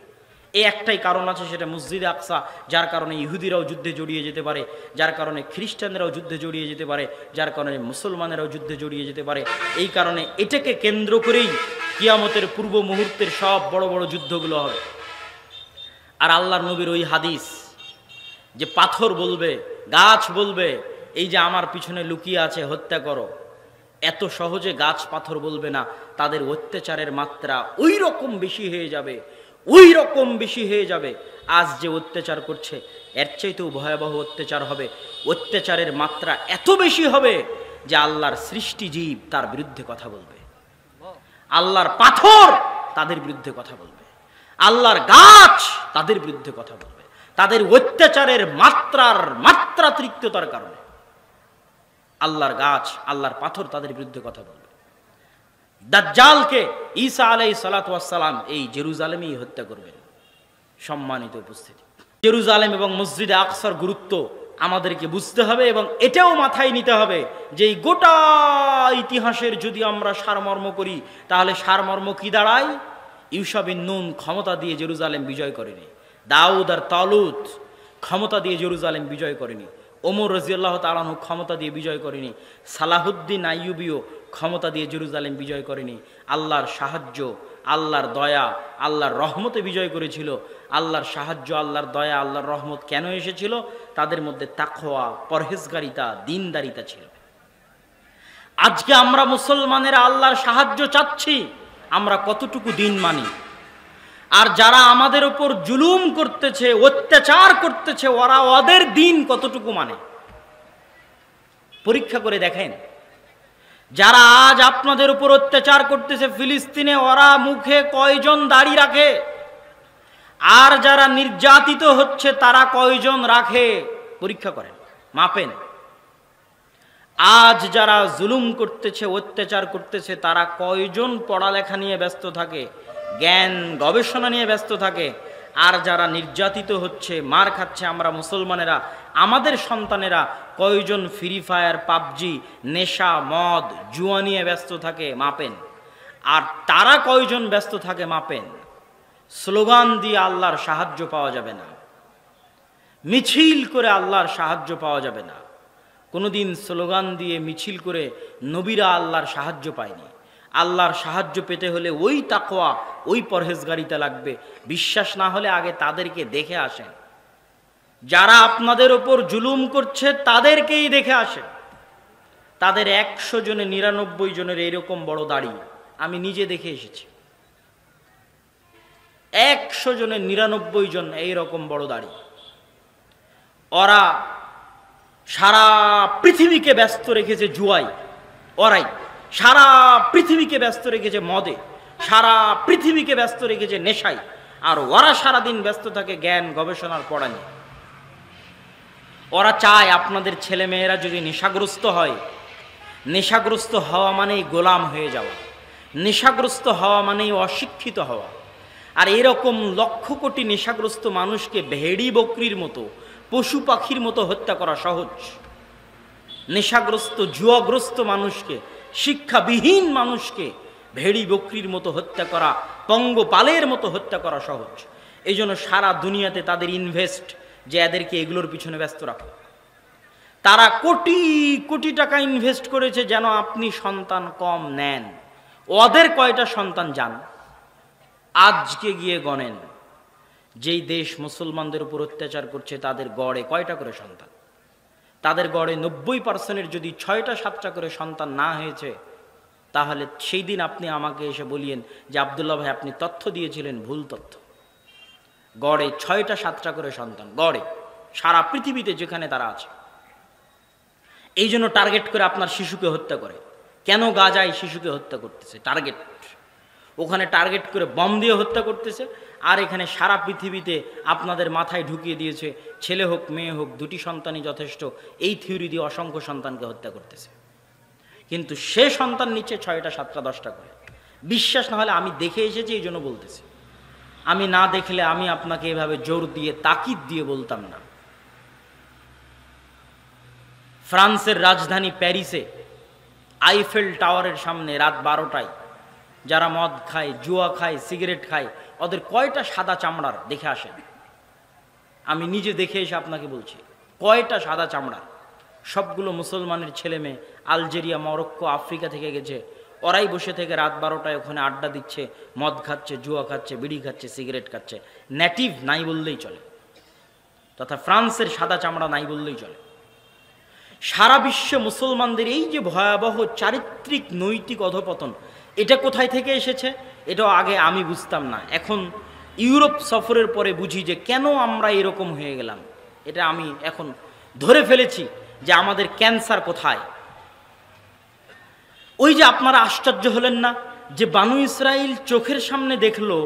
এই একটাই কারণ আছে, সেটা মসজিদে আকসা, যার কারণে ইহুদিরাও যুদ্ধে জড়িয়ে যেতে পারে, যার কারণে খ্রিস্টানরাও যুদ্ধে জড়িয়ে যেতে পারে, যার কারণে মুসলমানেরাও যুদ্ধে জড়িয়ে যেতে পারে। এই কারণে এটাকে কেন্দ্র করেই কিয়ামতের পূর্ব মুহূর্তের সব বড় বড় যুদ্ধগুলো হবে। আর আল্লাহর নবীর ওই হাদিস যে পাথর বলবে, গাছ বলবে, এই যে আমার পিছনে লুকিয়ে আছে হত্যা করো, এত সহজে গাছ পাথর বলবে না, তাদের অত্যাচারের মাত্রা ওই রকম বেশি হয়ে যাবে, ওই রকম বেশি হয়ে যাবে। আজ যে অত্যাচার করছে এর চাইতেও ভয়াবহ অত্যাচার হবে। অত্যাচারের মাত্রা এত বেশি হবে যে আল্লাহর সৃষ্টি জীব তার বিরুদ্ধে কথা বলবে, আল্লাহর পাথর তাদের বিরুদ্ধে কথা বলবে, আল্লাহর গাছ তাদের বিরুদ্ধে কথা বলবে, তাদের অত্যাচারের মাত্রাতিরিক্ততার কারণে আল্লাহর গাছ, আল্লাহর পাথর তাদের বিরুদ্ধে কথা বলবে। দাজ্জালকে ঈসা আলাইহিস সালাতু ওয়াস সালাম এই জেরুজালেমেই হত্যা করবেন। সম্মানিত উপস্থিতি, জেরুজালেম এবং মসজিদে আকসার গুরুত্ব আমাদেরকে বুঝতে হবে এবং এটাও মাথায় নিতে হবে যে এই গোটা ইতিহাসের যদি আমরা সারমর্ম করি তাহলে সারমর্ম কি দাঁড়ায়? ইউশা বিন নুন ক্ষমতা দিয়ে জেরুজালেম বিজয় করেনি, দাউদ আর তালুত ক্ষমতা দিয়ে জেরুজালেম বিজয় করেনি, ওমর রাদিয়াল্লাহু তাআলা আনহু ক্ষমতা দিয়ে বিজয় করেনি, সালাহুদ্দিন আইয়ুবিও ক্ষমতা দিয়ে জেরুজালেম বিজয় করেনি। আল্লাহর সাহায্য, আল্লাহর দয়া, আল্লাহর রহমতে বিজয় করেছিল। আল্লাহর সাহায্য, আল্লাহর দয়া, আল্লাহর রহমত কেন এসেছিল? তাদের মধ্যে তাকওয়া, পরহেজগারিতা, দিনদারিতা ছিল। আজকে আমরা মুসলমানেরা আল্লাহর সাহায্য চাচ্ছি, আমরা কতটুকু দিন মানি? আর যারা আমাদের উপর জুলুম করতেছে, অত্যাচার করতেছে, ওরা ওদের দিন কতটুকু মানে? পরীক্ষা করে দেখেন। যারা আজ আপনাদের উপর অত্যাচার করতেছে ফিলিস্তিনে, ওরা মুখে কয়জন দাড়ি রাখে? আর যারা নির্যাতিত হচ্ছে তারা কয়জন রাখে? পরীক্ষা করেন, মাপেন। আজ যারা জুলুম করতেছে, অত্যাচার করতেছে, তারা কয়জন পড়ালেখা নিয়ে ব্যস্ত থাকে, জ্ঞান গবেষণা নিয়ে ব্যস্ত থাকে? আর যারা নির্যাতিত হচ্ছে, মার খাচ্ছে আমরা মুসলমানেরা, আমাদের সন্তানেরা কয়জন ফ্রি ফায়ার, পাবজি, নেশা, মদ, জুয়া নিয়ে ব্যস্ত থাকে? মাপেন। আর তারা কয়জন ব্যস্ত থাকে? মাপেন। স্লোগান দিয়ে আল্লাহর সাহায্য পাওয়া যাবে না, মিছিল করে আল্লাহর সাহায্য পাওয়া যাবে না। কোনোদিন স্লোগান দিয়ে মিছিল করে নবীরা আল্লাহর সাহায্য পায়নি। আল্লাহর সাহায্য পেতে হলে ওই তাকওয়া, ওই পরহেজগারিতা লাগবে। বিশ্বাস না হলে আগে তাদেরকে দেখে আসেন। যারা আপনাদের ওপর জুলুম করছে তাদেরকেই দেখে আসেন। তাদের 100 জনে 99 জনের এরকম বড় দাড়ি আমি নিজে দেখে এসেছি। 100 জনের 99 জন এইরকম বড় দাড়ি। ওরা সারা পৃথিবীকে ব্যস্ত রেখেছে জুয়ায়, ওরাই সারা পৃথিবীকে ব্যস্ত রেখেছে মদে, সারা পৃথিবীকে ব্যস্ত রেখেছে নেশায়, আর ওরা সারাদিন ব্যস্ত থাকে জ্ঞান গবেষণার পড়া নিয়ে। ওরা চায় আপনাদের ছেলে মেয়েরা যদি নেশাগ্রস্ত হয়, নেশাগ্রস্ত হওয়া মানেই গোলাম হয়ে যাওয়া, নেশাগ্রস্ত হওয়া মানেই অশিক্ষিত হওয়া। আর এরকম লক্ষ কোটি নেশাগ্রস্ত মানুষকে ভেড়ি বকরির মতো, পশু পাখির মতো হত্যা করা সহজ। নেশাগ্রস্ত জুয়াগ্রস্ত মানুষকে, শিক্ষাবিহীন মানুষকে ভেড়ি বকরির মতো হত্যা করা, পঙ্গপালের মতো হত্যা করা সহজ। এই জন্য সারা দুনিয়াতে তাদের ইনভেস্ট যে এদেরকে এগুলোর পিছনে ব্যস্ত রাখো। তারা কোটি কোটি টাকা ইনভেস্ট করেছে যেন আপনি সন্তান কম নেন। ওদের কয়টা সন্তান যান? আজকে গিয়ে গণেন, যেই দেশ মুসলমানদের উপর অত্যাচার করছে তাদের গড়ে কয়টা করে সন্তান? তাদের গড়ে 90%-এর যদি 6টা 7টা করে সন্তান না হয়েছে, তাহলে সেই দিন আপনি আমাকে এসে বলিয়েন যে আব্দুল্লাহ ভাই আপনি তথ্য দিয়েছিলেন ভুল তথ্য। গড়ে 6টা 7টা করে সন্তান, গড়ে সারা পৃথিবীতে যেখানে তারা আছে। এই জন্য টার্গেট করে আপনার শিশুকে হত্যা করে। কেন গাজায় শিশুকে হত্যা করতেছে? টার্গেট, ওখানে টার্গেট করে বম দিয়ে হত্যা করতেছে। আর এখানে সারা পৃথিবীতে আপনাদের মাথায় ঢুকিয়ে দিয়েছে ছেলে হোক মেয়ে হোক দুটি সন্তানই যথেষ্ট, এই থিওরি দিয়ে অসংখ্য সন্তানকে হত্যা করতেছে। কিন্তু সে সন্তান নিচ্ছে 6টা 7টা 10টা করে। বিশ্বাস না হলে আমি দেখে এসেছি, এই জন্য বলতেছি। আমি না দেখলে আমি আপনাকে এভাবে জোর দিয়ে তাকিদ দিয়ে বলতাম না। ফ্রান্সের রাজধানী প্যারিসে আইফেল টাওয়ারের সামনে রাত 12টায় যারা মদ খায়, জুয়া খায়, সিগারেট খায়, ওদের কয়টা সাদা চামড়ার দেখে আসেন। আমি নিজে দেখে এসে আপনাকে বলছি কয়টা সাদা চামড়ার। সবগুলো মুসলমানের ছেলে মেয়ে, আলজেরিয়া, মরক্কো, আফ্রিকা থেকে গেছে। ওরাই বসে থেকে রাত 12টায় ওখানে আড্ডা দিচ্ছে, মদ খাচ্ছে, জুয়া খাচ্ছে, বিড়ি খাচ্ছে, সিগারেট খাচ্ছে। নেটিভ নাই বললেই চলে, তথা ফ্রান্সের সাদা চামড়া নাই বললেই চলে। সারা বিশ্বে মুসলমানদের এই যে ভয়াবহ চারিত্রিক নৈতিক অধপতন, এটা কোথায় থেকে এসেছে এটাও আগে আমি বুঝতাম না। এখন ইউরোপ সফরের পরে বুঝি যে কেন আমরা এরকম হয়ে গেলাম। এটা আমি এখন ধরে ফেলেছি যে আমাদের ক্যান্সার কোথায়। ওই যে আপনারা আশ্চর্য হলেন না যে বানু ইসরাইল চোখের সামনে দেখলো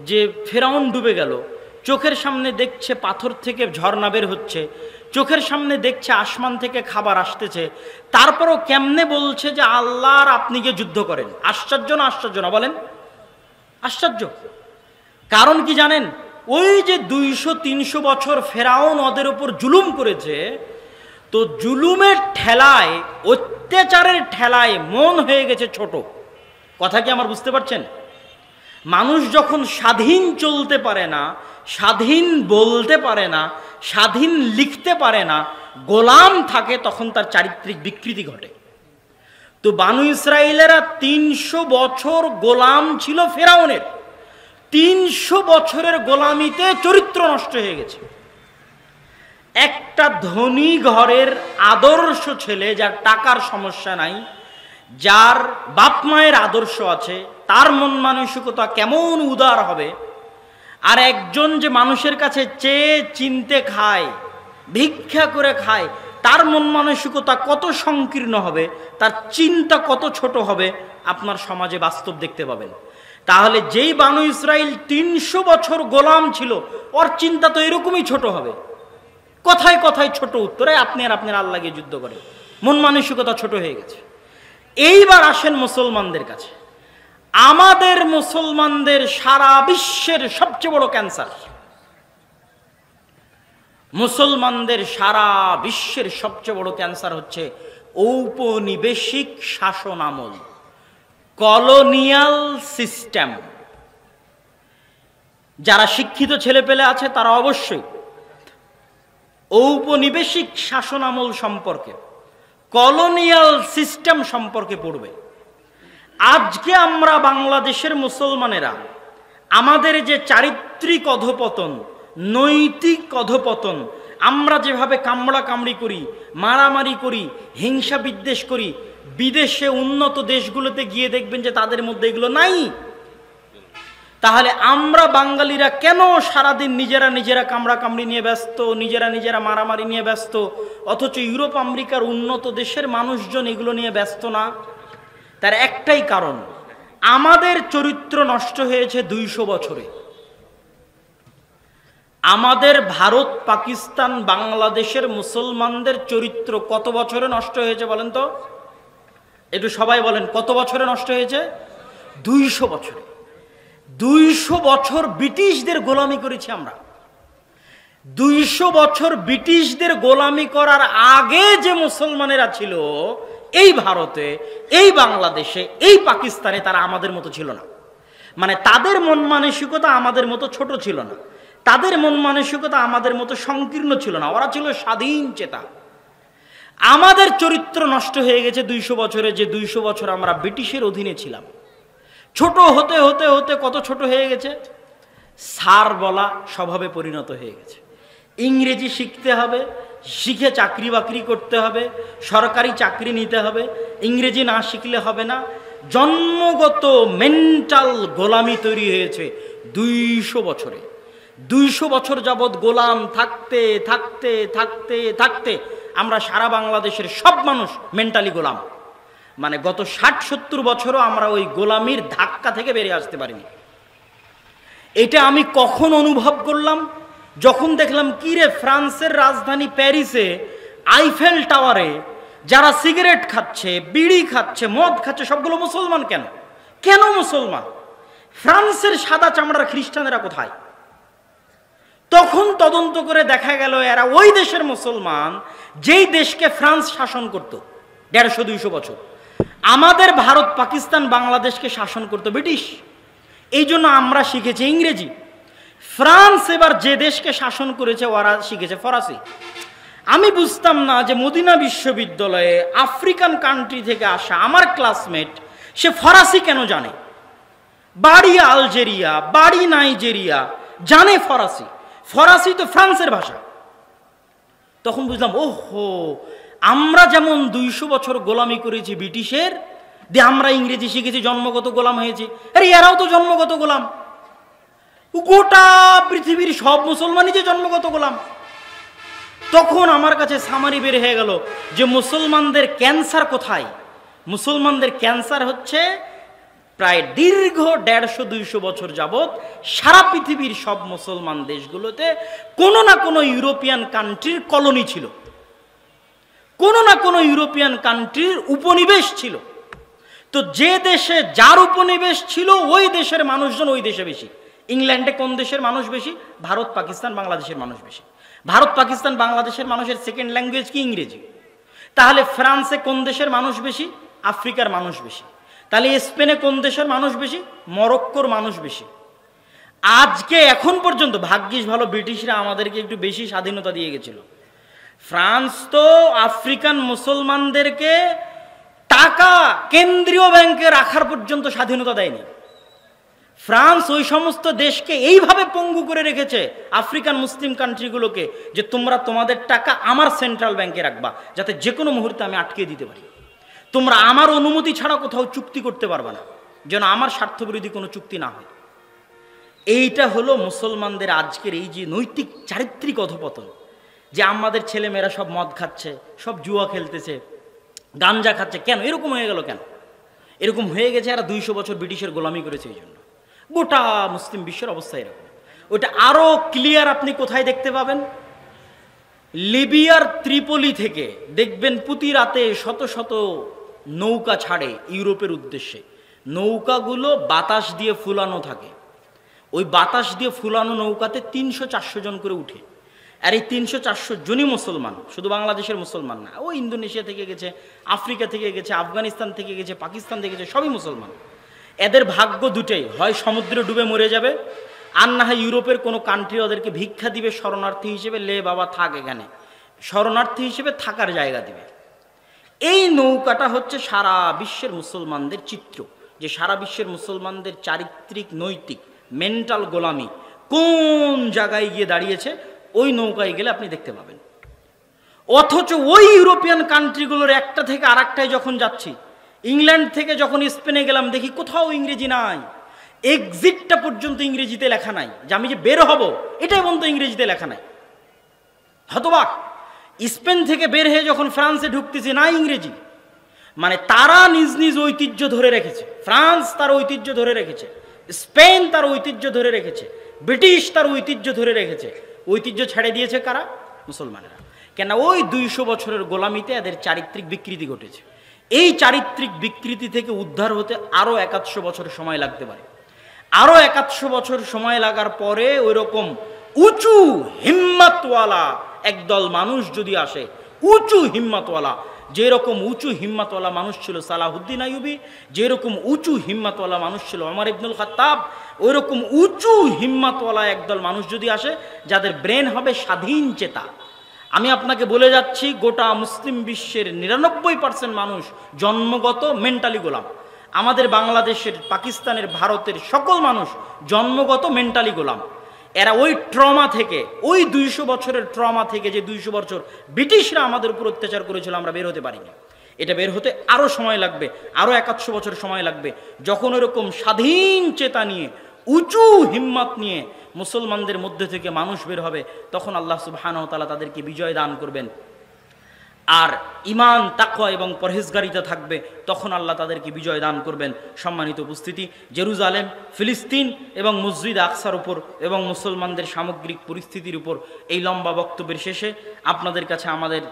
যে ফেরাউন ডুবে গেল, চোখের সামনে দেখছে পাথর থেকে ঝর্ণা বের হচ্ছে, চোখের সামনে দেখছে আসমান থেকে খাবার আসতেছে, তারপরও কেমনে বলছে যে আল্লাহর আপনি গিয়ে যুদ্ধ করেন। আশ্চর্য না আশ্চর্য না বলেন? আশ্চর্য। কারণ কি জানেন? ওই যে 200-300 বছর ফেরাউন ওদের উপর জুলুম করেছে, তো জুলুমের ঠেলায়, অত্যাচারের ঠেলায় মন হয়ে গেছে ছোট। কথা কি আমার বুঝতে পারছেন? মানুষ যখন স্বাধীন চলতে পারে না, স্বাধীন বলতে পারে না, স্বাধীন লিখতে পারে না, গোলাম থাকে, তখন তার চারিত্রিক বিকৃতি ঘটে। তো বানু ইসরাইলেরা 300 বছর গোলাম ছিল ফেরাউনের। 300 বছরের গোলামিতে চরিত্র নষ্ট হয়ে গেছে। একটা ধনী ঘরের আদর্শ ছেলে, যার টাকার সমস্যা নাই, যার বাপ মায়ের আদর্শ আছে, তার মন মানসিকতা কেমন উদার হবে, আর একজন যে মানুষের কাছে চেয়ে চিনতে খায়, ভিক্ষা করে খায়, তার মন মানসিকতা কত সংকীর্ণ হবে, তার চিন্তা কত ছোট হবে, আপনার সমাজে বাস্তব দেখতে পাবেন। তাহলে যেই বানু ইসরাইল 300 বছর গোলাম ছিল, ওর চিন্তা তো এরকমই ছোট হবে। কথায় কথায় ছোট উত্তরে আপনি আর আপনার আল্লাহ গিয়ে যুদ্ধ করে, মন মানসিকতা ছোট হয়ে গেছে। এইবার আসেন মুসলমানদের কাছে। আমাদের মুসলমানদের সারা বিশ্বের সবচেয়ে বড় ক্যান্সার। মুসলমানদের সারা বিশ্বের সবচেয়ে বড় ক্যান্সার হচ্ছে ঔপনিবেশিক শাসন আমল, কলোনিয়াল সিস্টেম। যারা শিক্ষিত ছেলেপেলে আছে তারা অবশ্যই ঔপনিবেশিক শাসন আমল সম্পর্কে, কলোনিয়াল সিস্টেম সম্পর্কে পড়বে। আজকে আমরা বাংলাদেশের মুসলমানেরা আমাদের যে চারিত্রিক অধপতন, নৈতিক অধপতন, আমরা যেভাবে কামড়া কামড়ি করি, মারামারি করি, হিংসা বিদ্বেষ করি, বিদেশে উন্নত দেশগুলোতে গিয়ে দেখবেন যে তাদের মধ্যে এগুলো নাই। তাহলে আমরা বাঙালিরা কেন সারাদিন নিজেরা নিজেরা কামড়া কামড়ি নিয়ে ব্যস্ত, নিজেরা নিজেরা মারামারি নিয়ে ব্যস্ত, অথচ ইউরোপ আমেরিকার উন্নত দেশের মানুষজন এগুলো নিয়ে ব্যস্ত না? তার একটাই কারণ, আমাদের চরিত্র নষ্ট হয়েছে 200 বছরে। আমাদের ভারত, পাকিস্তান, বাংলাদেশের মুসলমানদের চরিত্র কত বছরে নষ্ট হয়েছে বলেন তো? একটু সবাই বলেন, কত বছরে নষ্ট হয়েছে? 200 বছরে। 200 বছর ব্রিটিশদের গোলামি করেছি আমরা। 200 বছর ব্রিটিশদের গোলামি করার আগে যে মুসলমানেরা ছিল এই ভারতে, এই বাংলাদেশে, এই পাকিস্তানে, তারা আমাদের মতো ছিল না। মানে তাদের মন মানসিকতা আমাদের মতো ছোট ছিল না, তাদের মন মানসিকতা আমাদের মতো সংকীর্ণ ছিল না, ওরা ছিল স্বাধীন চেতা। আমাদের চরিত্র নষ্ট হয়ে গেছে 200 বছরে, যে 200 বছর আমরা ব্রিটিশের অধীনে ছিলাম। ছোট হতে হতে হতে কত ছোট হয়ে গেছে, স্যার বলা স্বভাবে পরিণত হয়ে গেছে। ইংরেজি শিখতে হবে, শিখে চাকরি বাকরি করতে হবে, সরকারি চাকরি নিতে হবে, ইংরেজি না শিখলে হবে না। জন্মগত মেন্টাল গোলামি তৈরি হয়েছে 200 বছরে। 200 বছর যাবৎ গোলাম থাকতে থাকতে থাকতে থাকতে আমরা সারা বাংলাদেশের সব মানুষ মেন্টালি গোলাম। মানে গত 60-70 বছরও আমরা ওই গোলামির ধাক্কা থেকে বেরিয়ে আসতে পারিনি। এটা আমি কখন অনুভব করলাম? যখন দেখলাম কি রে, ফ্রান্সের রাজধানী প্যারিসে আইফেল টাওয়ারে যারা সিগারেট খাচ্ছে, বিড়ি খাচ্ছে, মদ খাচ্ছে, সবগুলো মুসলমান। কেন কেন মুসলমান? ফ্রান্সের সাদা চামড়ার খ্রিস্টানেরা কোথায়? তখন তদন্ত করে দেখা গেল এরা ওই দেশের মুসলমান যেই দেশকে ফ্রান্স শাসন করত 150-200 বছর। আমাদের ভারত, পাকিস্তান, বাংলাদেশকে শাসন করত ব্রিটিশ। এই জন্য আমরা শিখেছি ইংরেজি। ফ্রান্স এবার যে দেশকে শাসন করেছে ওরা শিখেছে ফরাসি। আমি বুঝতাম না যে মদিনা বিশ্ববিদ্যালয়ে আফ্রিকান কান্ট্রি থেকে আসা আমার ক্লাসমেট সে ফরাসি কেন জানে। বাড়ি আলজেরিয়া, বাড়ি নাইজেরিয়া, জানে ফরাসি। ফরাসি তো ফ্রান্সের ভাষা। তখন বুঝলাম ওহো, আমরা যেমন 200 বছর গোলামি করেছি ব্রিটিশের, দিয়ে আমরা ইংরেজি শিখেছি, জন্মগত গোলাম হয়েছি। আরে এরাও তো জন্মগত গোলাম। গোটা পৃথিবীর সব মুসলমানই যে জন্মগত গোলাম। তখন আমার কাছে সামারি বের হয়ে গেল যে মুসলমানদের ক্যান্সার কোথায়। মুসলমানদের ক্যান্সার হচ্ছে প্রায় দীর্ঘ 150-200 বছর যাবৎ সারা পৃথিবীর সব মুসলমান দেশগুলোতে কোনো না কোনো ইউরোপিয়ান কান্ট্রির কলোনি ছিল, কোনো না কোনো ইউরোপিয়ান কান্ট্রির উপনিবেশ ছিল। তো যে দেশে যার উপনিবেশ ছিল ওই দেশের মানুষজন ওই দেশে বেশি। ইংল্যান্ডে কোন দেশের মানুষ বেশি? ভারত, পাকিস্তান, বাংলাদেশের মানুষ বেশি। ভারত, পাকিস্তান, বাংলাদেশের মানুষের সেকেন্ড ল্যাঙ্গুয়েজ কি? ইংরেজি। তাহলে ফ্রান্সে কোন দেশের মানুষ বেশি? আফ্রিকার মানুষ বেশি। তাহলে স্পেনে কোন দেশের মানুষ বেশি? মরক্কোর মানুষ বেশি। আজকে এখন পর্যন্ত ভাগ্যিস ভালো ব্রিটিশরা আমাদেরকে একটু বেশি স্বাধীনতা দিয়ে গেছিল। ফ্রান্স তো আফ্রিকান মুসলমানদেরকে টাকা কেন্দ্রীয় ব্যাংকে রাখার পর্যন্ত স্বাধীনতা দেয়নি। ফ্রান্স ওই সমস্ত দেশকে এইভাবে পঙ্গু করে রেখেছে, আফ্রিকান মুসলিম কান্ট্রিগুলোকে, যে তোমরা তোমাদের টাকা আমার সেন্ট্রাল ব্যাংকে রাখবা, যাতে যে কোনো মুহূর্তে আমি আটকে দিতে পারি। তোমরা আমার অনুমতি ছাড়া কোথাও চুক্তি করতে পারবে না, যেন আমার স্বার্থবিরোধী কোনো চুক্তি না হয়। এইটা হলো মুসলমানদের আজকের এই যে নৈতিক চারিত্রিক অধপতন, যে আমাদের ছেলেমেয়েরা সব মদ খাচ্ছে, সব জুয়া খেলতেছে, গাঞ্জা খাচ্ছে। কেন এরকম হয়ে গেল? কেন এরকম হয়ে গেছে? এরা 200 বছর ব্রিটিশের গোলামি করেছে, এই জন্য গোটা মুসলিম বিশ্বের অবস্থা এরকম। ওইটা আরো ক্লিয়ার আপনি কোথায় দেখতে পাবেন? লিবিয়ার ত্রিপলি থেকে দেখবেন প্রতি রাতে শত শত নৌকা ছাড়ে ইউরোপের উদ্দেশ্যে। নৌকাগুলো বাতাস দিয়ে ফুলানো থাকে। ওই বাতাস দিয়ে ফুলানো নৌকাতে 300-400 জন করে উঠে। আর এই 300-400 জনই মুসলমান, শুধু বাংলাদেশের মুসলমান না। ও ইন্দোনেশিয়া থেকে গেছে, আফ্রিকা থেকে গেছে, আফগানিস্তান থেকে গেছে, পাকিস্তান থেকে গেছে, সবই মুসলমান। এদের ভাগ্য দুটেই, হয় সমুদ্রে ডুবে মরে যাবে, আর না হয় ইউরোপের কোনো কান্ট্রি ওদেরকে ভিক্ষা দিবে শরণার্থী হিসেবে, লে বাবা থাক এখানে, শরণার্থী হিসেবে থাকার জায়গা দিবে। এই নৌকাটা হচ্ছে সারা বিশ্বের মুসলমানদের চিত্র, যে সারা বিশ্বের মুসলমানদের চারিত্রিক, নৈতিক, মেন্টাল গোলামি কোন জায়গায় গিয়ে দাঁড়িয়েছে। ওই নৌকায় গেলে আপনি দেখতে পাবেন। অথচ ওই ইউরোপিয়ান কান্ট্রিগুলোর একটা থেকে আর একটায় যখন যাচ্ছি, ইংল্যান্ড থেকে যখন স্পেনে গেলাম, দেখি কোথাও ইংরেজি নাই। এক্সিটটা পর্যন্ত ইংরেজিতে লেখা নাই, যে আমি যে বের হব এটাই পর্যন্ত ইংরেজিতে লেখা নাই। হতবাক! স্পেন থেকে বের হয়ে যখন ফ্রান্সে ঢুকতেছি, না ইংরেজি। মানে তারা নিজ নিজ ঐতিহ্য ধরে রেখেছে। ফ্রান্স তার ঐতিহ্য ধরে রেখেছে, স্পেন তার ঐতিহ্য ধরে রেখেছে, ব্রিটিশ তার ঐতিহ্য ধরে রেখেছে। ঐতিহ্য ছেড়ে দিয়েছে কারা? মুসলমানেরা। কেন? ওই 200 বছরের গোলামিতে এদের চারিত্রিক বিকৃতি ঘটেছে। এই চারিত্রিক বিকৃতি থেকে উদ্ধার হতে আরো 100 বছর সময় লাগতে পারে। আরো 100 বছর সময় লাগার পরে ওই রকম উঁচু হিম্মতওয়ালা একদল মানুষ যদি আসে, উঁচু হিম্মতওয়ালা, যেরকম উঁচু হিম্মতওয়ালা মানুষ ছিল সালাহুদ্দিন আইয়ুবী, যেরকম উঁচু হিম্মতওয়ালা মানুষ ছিল ওমর ইবনুল খাত্তাব, ওই রকম উঁচু হিম্মতওয়ালা একদল মানুষ যদি আসে, যাদের ব্রেন হবে স্বাধীন চেতা। আমি আপনাকে বলে যাচ্ছি, গোটা মুসলিম বিশ্বের 99% মানুষ জন্মগত মেন্টালি গোলাম। আমাদের বাংলাদেশের, পাকিস্তানের, ভারতের সকল মানুষ জন্মগত মেন্টালি গোলাম। এরা ওই ট্রমা থেকে, ওই 200 বছরের ট্রমা থেকে, যে 200 বছর ব্রিটিশরা আমাদের উপর অত্যাচার করেছিল, আমরা বের হতে পারিনি। এটা বের হতে আরও সময় লাগবে, আরও 100 বছর সময় লাগবে। যখন ওরকম স্বাধীন চেতা নিয়ে, উঁচু হিম্মত নিয়ে মুসলমানদের মধ্যে থেকে মানুষ বের হবে, তখন আল্লাহ সুবহানাহু ওয়া তাআলা তাদেরকে বিজয় দান করবেন। আর ঈমান, তাকওয়া এবং পরহেজগারিতা থাকবে, তখন আল্লাহ তাদেরকে বিজয় দান করবেন। সম্মানিত উপস্থিতি, জেরুজালেম, ফিলিস্তিন এবং মসজিদ আকসার উপর এবং মুসলমানদের সামগ্রিক পরিস্থিতির উপর এই লম্বা বক্তব্যের শেষে আপনাদের কাছে আমাদের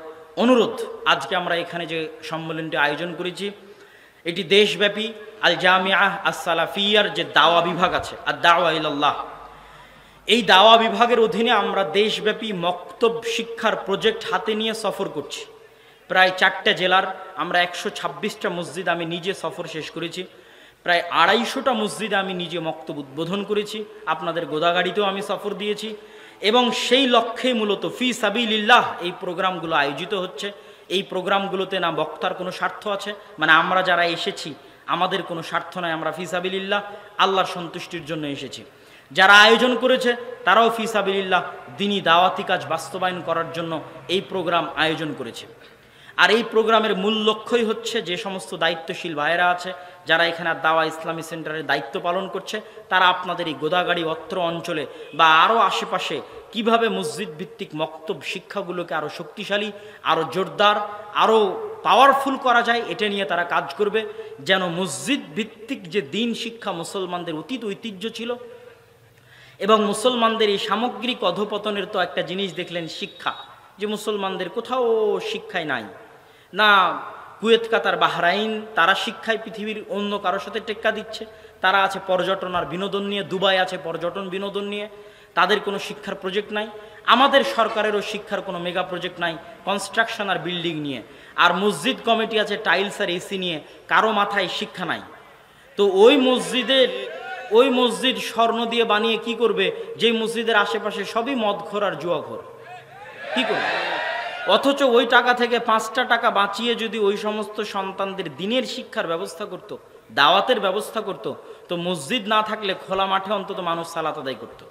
অনুরোধ, আজকে আমরা এখানে যে সম্মেলনটি আয়োজন করেছি, এটি দেশব্যাপী আল জামিআহ আস-সালাফিয়ার যে দাওয়া বিভাগ আছে, আর দাওয়া ইলাল্লাহ, এই দাওয়া বিভাগের অধীনে আমরা দেশব্যাপী মক্তব শিক্ষার প্রজেক্ট হাতে নিয়ে সফর করছি। প্রায় 4টে জেলার আমরা 126টা মসজিদ আমি নিজে সফর শেষ করেছি। প্রায় 250টা মসজিদে আমি নিজে মক্তব উদ্বোধন করেছি। আপনাদের গোদাগাড়িতেও আমি সফর দিয়েছি এবং সেই লক্ষ্যেই মূলত ফি সাবিলিল্লাহ এই প্রোগ্রামগুলো আয়োজিত হচ্ছে। এই প্রোগ্রামগুলোতে না বক্তার কোনো স্বার্থ আছে, মানে আমরা যারা এসেছি আমাদের কোনো স্বার্থ নয়, আমরা ফি সাবিলিল্লাহ আল্লাহর সন্তুষ্টির জন্য এসেছি। যারা আয়োজন করেছে তারাও ফি সাবিলিল্লাহ দ্বীনি দাওয়াতি কাজ বাস্তবায়ন করার জন্য এই প্রোগ্রাম আয়োজন করেছে। আর এই প্রোগ্রামের মূল লক্ষ্যই হচ্ছে যে সমস্ত দায়িত্বশীল ভাইয়েরা আছে যারা এখানে দাওয়া ইসলামী সেন্টারের দায়িত্ব পালন করছে, তারা আপনাদের এই গোদাগাড়ি অত্র অঞ্চলে বা আরও আশেপাশে কিভাবে মসজিদ ভিত্তিক মক্তব শিক্ষাগুলোকে আরও শক্তিশালী, আরও জোরদার, আরও পাওয়ারফুল করা যায়, এটা নিয়ে তারা কাজ করবে। যেন মসজিদ ভিত্তিক যে দিন শিক্ষা মুসলমানদের অতীত ঐতিহ্য ছিল এবং মুসলমানদের এই সামগ্রিক অধপতনের তো একটা জিনিস দেখলেন, শিক্ষা, যে মুসলমানদের কোথাও শিক্ষায় নাই না। কুয়েত, কাতার, বাহরাইন তারা শিক্ষায় পৃথিবীর অন্য কারোর সাথে টেক্কা দিচ্ছে, তারা আছে পর্যটন আর বিনোদন নিয়ে। দুবাই আছে পর্যটন বিনোদন নিয়ে, তাদের কোনো শিক্ষার প্রজেক্ট নাই। আমাদের সরকারেরও শিক্ষার কোনো মেগা প্রজেক্ট নাই কনস্ট্রাকশন আর বিল্ডিং নিয়ে। আর মসজিদ কমিটি আছে টাইলস আর এসি নিয়ে, কারো মাথায় শিক্ষা নাই। তো ওই মসজিদ স্বর্ণ দিয়ে বানিয়ে কি করবে, যেই মসজিদের আশেপাশে সবই মদখোর আর জুয়াখোর, কি করবে? অথচ ওই টাকা থেকে 5টা টাকা বাঁচিয়ে যদি ওই সমস্ত সন্তানদের দিনের শিক্ষার ব্যবস্থা করত, দাওয়াতের ব্যবস্থা করত, তো মসজিদ না থাকলে খোলা মাঠে অন্তত মানুষ সালাত আদায় করত।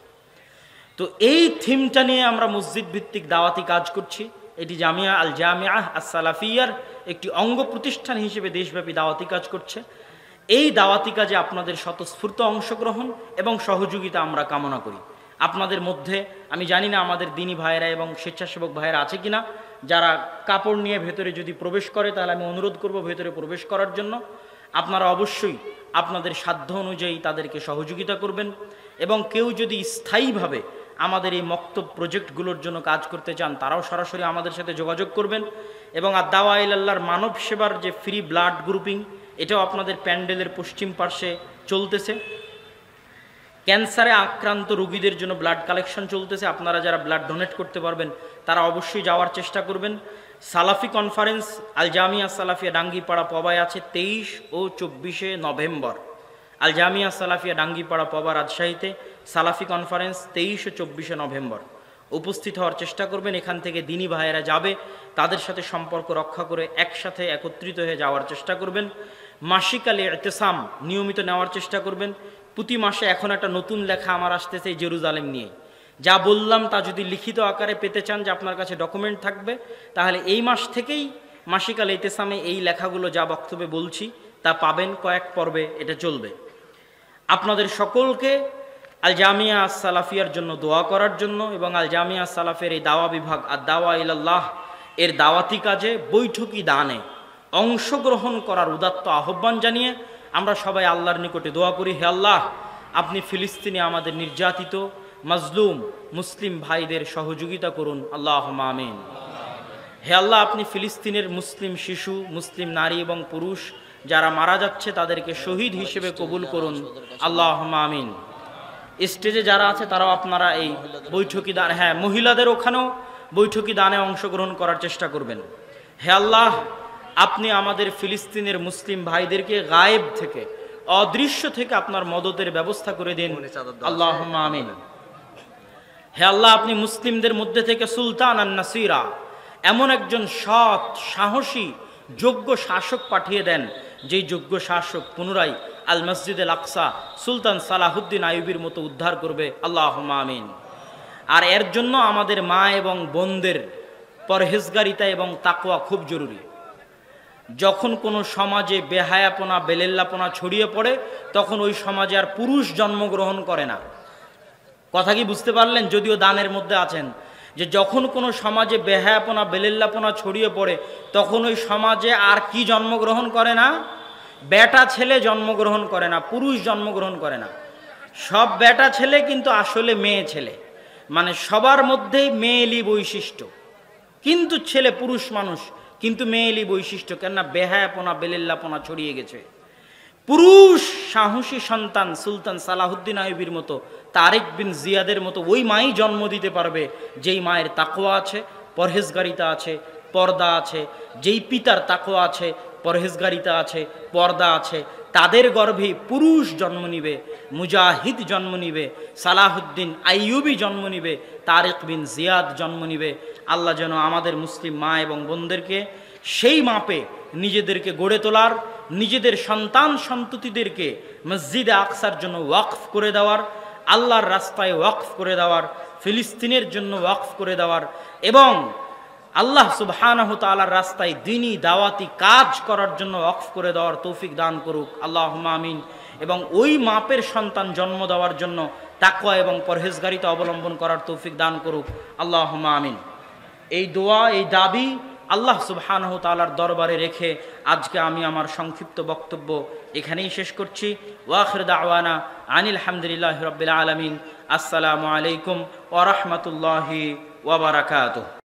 তো এই থিমটা নিয়ে আমরা মসজিদ ভিত্তিক দাওয়াতি কাজ করছি। এটি জামিয়া আল জামিআহ আস-সালাফিয়ার একটি অঙ্গ প্রতিষ্ঠান হিসেবে দেশব্যাপী দাওয়াতি কাজ করছে। এই দাওয়াতি কাজে আপনাদের স্বতঃস্ফূর্ত অংশগ্রহণ এবং সহযোগিতা আমরা কামনা করি। আপনাদের মধ্যে আমি জানি না আমাদের দিনী ভাইয়েরা এবং স্বেচ্ছাসেবক ভাইয়েরা আছে কিনা, যারা কাপড় নিয়ে ভেতরে যদি প্রবেশ করে তাহলে আমি অনুরোধ করব ভেতরে প্রবেশ করার জন্য। আপনারা অবশ্যই আপনাদের সাধ্য অনুযায়ী তাদেরকে সহযোগিতা করবেন এবং কেউ যদি স্থায়ীভাবে আমাদের এই মক্তব প্রজেক্টগুলোর জন্য কাজ করতে চান তারাও সরাসরি আমাদের সাথে যোগাযোগ করবেন। এবং আদ-দাওয়া ইলাল্লাহর মানব সেবার যে ফ্রি ব্লাড গ্রুপিং, এটাও আপনাদের প্যান্ডেলের পশ্চিম পার্শ্বে চলতেছে। ক্যান্সারে আক্রান্ত রোগীদের জন্য ব্লাড কালেকশন চলতেছে। আপনারা যারা ব্লাড ডোনেট করতে পারবেন তারা অবশ্যই যাওয়ার চেষ্টা করবেন। সালাফি কনফারেন্স আল জামিয়া সালাফিয়া ডাঙ্গিপাড়া পবায় আছে 23 ও 24 নভেম্বর। আল জামিয়া সালাফিয়া ডাঙ্গিপাড়া পবা রাজশাহীতে সালাফি কনফারেন্স 23 ও 24 নভেম্বর। উপস্থিত হওয়ার চেষ্টা করবেন। এখান থেকে দিনী ভাইয়েরা যাবে, তাদের সাথে সম্পর্ক রক্ষা করে একসাথে একত্রিত হয়ে যাওয়ার চেষ্টা করবেন। মাসিক আল ইতিসাম নিয়মিত নেওয়ার চেষ্টা করবেন। প্রতি মাসে এখন একটা নতুন লেখা আমার আসতেছে জেরুজালেম নিয়ে। যা বললাম তা যদি লিখিত আকারে পেতে চান, যে আপনার কাছে ডকুমেন্ট থাকবে, তাহলে এই মাস থেকেই মাসিক আল ইতিসামে এই লেখাগুলো যা বক্তব্যে বলছি তা পাবেন। কয়েক পর্বে এটা চলবে। আপনাদের সকলকে আল জামিয়া আস-সালাফিয়ার জন্য দোয়া করার জন্য এবং আল জামিয়া আস-সালাফের এই দাওয়া বিভাগ আদ-দাওয়া ইলাল্লাহ এর দাওয়াতি কাজে বৈঠকি দানে অংশগ্রহণ করার উদাত্ত আহ্বান জানিয়ে আমরা সবাই আল্লাহর নিকটে দোয়া করি, হে আল্লাহ, আপনি ফিলিস্তিনে আমাদের নির্যাতিত মাজলুম মুসলিম ভাইদের সহযোগিতা করুন, আল্লাহুম্মা আমিন। হে আল্লাহ, আপনি ফিলিস্তিনের মুসলিম শিশু, মুসলিম নারী এবং পুরুষ যারা মারা যাচ্ছে তাদেরকে শহীদ হিসেবে কবুল করুন, আল্লাহুম্মা আমিন। স্টেজে যারা আছে তারাও আপনারা এই বৈঠকি দান, হ্যাঁ মহিলাদের ওখানেও বৈঠকি দানে অংশগ্রহণ করার চেষ্টা করবেন। হে আল্লাহ, আপনি আমাদের ফিলিস্তিনের মুসলিম ভাইদেরকে গায়েব থেকে, অদৃশ্য থেকে আপনার মদতের ব্যবস্থা করে দিন, আল্লাহুম্মা আমিন। হে আল্লাহ, আপনি মুসলিমদের মধ্যে থেকে সুলতান আন নাসিরা, এমন একজন সৎ, সাহসী, যোগ্য শাসক পাঠিয়ে দেন, যেই যোগ্য শাসক পুনরায় আল মসজিদ আল আকসা সুলতান সালাহুদ্দিন আইয়ুবীর মতো উদ্ধার করবে, আল্লাহুম্মা আমিন। আর এর জন্য আমাদের মা এবং বোনদের পরহেজগারিতা এবং তাকওয়া খুব জরুরি। যখন কোনো সমাজে বেহায়াপনা, বেলেল্লাপনা ছড়িয়ে পড়ে, তখন ওই সমাজে আর পুরুষ জন্মগ্রহণ করে না। কথা কি বুঝতে পারলেন? যদিও দানের মধ্যে আছেন, যে যখন কোনো সমাজে বেহায়াপনা, বেলেল্লাপনা ছড়িয়ে পড়ে, তখন ওই সমাজে আর কি জন্মগ্রহণ করে না? বেটা ছেলে জন্মগ্রহণ করে না, পুরুষ জন্মগ্রহণ করে না। সব বেটা ছেলে কিন্তু আসলে মেয়ে ছেলে, মানে সবার মধ্যেই মেয়েলি বৈশিষ্ট্য, কিন্তু ছেলে পুরুষ মানুষ কিন্তু মেয়েলি বৈশিষ্ট্য, কেননা বেহায়াপনা বেলেল্লাপনা ছড়িয়ে গেছে। পুরুষ সাহসী সন্তান সুলতান সালাহুদ্দিন আইয়ুবীর মতো, তারেক বিন জিয়াদের মতো ওই মাই জন্ম দিতে পারবে যেই মায়ের তাকওয়া আছে, পরহেজগারিতা আছে, পর্দা আছে। যেই পিতার তাকওয়া আছে, পরহেজগারিতা আছে, পর্দা আছে, তাদের গর্ভে পুরুষ জন্ম নিবে, মুজাহিদ জন্ম নিবে, সালাহুদ্দিন আইয়ুবী জন্ম নিবে, তারেক বিন জিয়াদ জন্ম নিবে। আল্লাহ যেন আমাদের মুসলিম মা এবং বোনদেরকে সেই মাপে নিজেদেরকে গড়ে তোলার, নিজেদের সন্তান সন্ততিদেরকে মসজিদে আকসার জন্য ওয়াকফ করে দেওয়ার, আল্লাহর রাস্তায় ওয়াকফ করে দেওয়ার, ফিলিস্তিনের জন্য ওয়াকফ করে দেওয়ার এবং আল্লাহ সুবহানাহু তাআলার রাস্তায় দ্বীনি দাওয়াতি কাজ করার জন্য ওয়াকফ করে দেওয়ার তৌফিক দান করুক, আল্লাহুম্মা আমিন। এবং ওই মাপের সন্তান জন্ম দেওয়ার জন্য তাকওয়া এবং পরহেজগারিতা অবলম্বন করার তৌফিক দান করুক, আল্লাহুম্মা আমিন। এই দোয়া, এই দাবি আল্লাহ সুবহানাহু তাআলার দরবারে রেখে আজকে আমি আমার সংক্ষিপ্ত বক্তব্য এখানেই শেষ করছি। ওয়া আখির দাওয়ানা আনিল হামদুলিল্লাহি রাব্বিল আলামিন। আসসালামু আলাইকুম ওয়া রাহমাতুল্লাহি ওয়া বারাকাতুহু।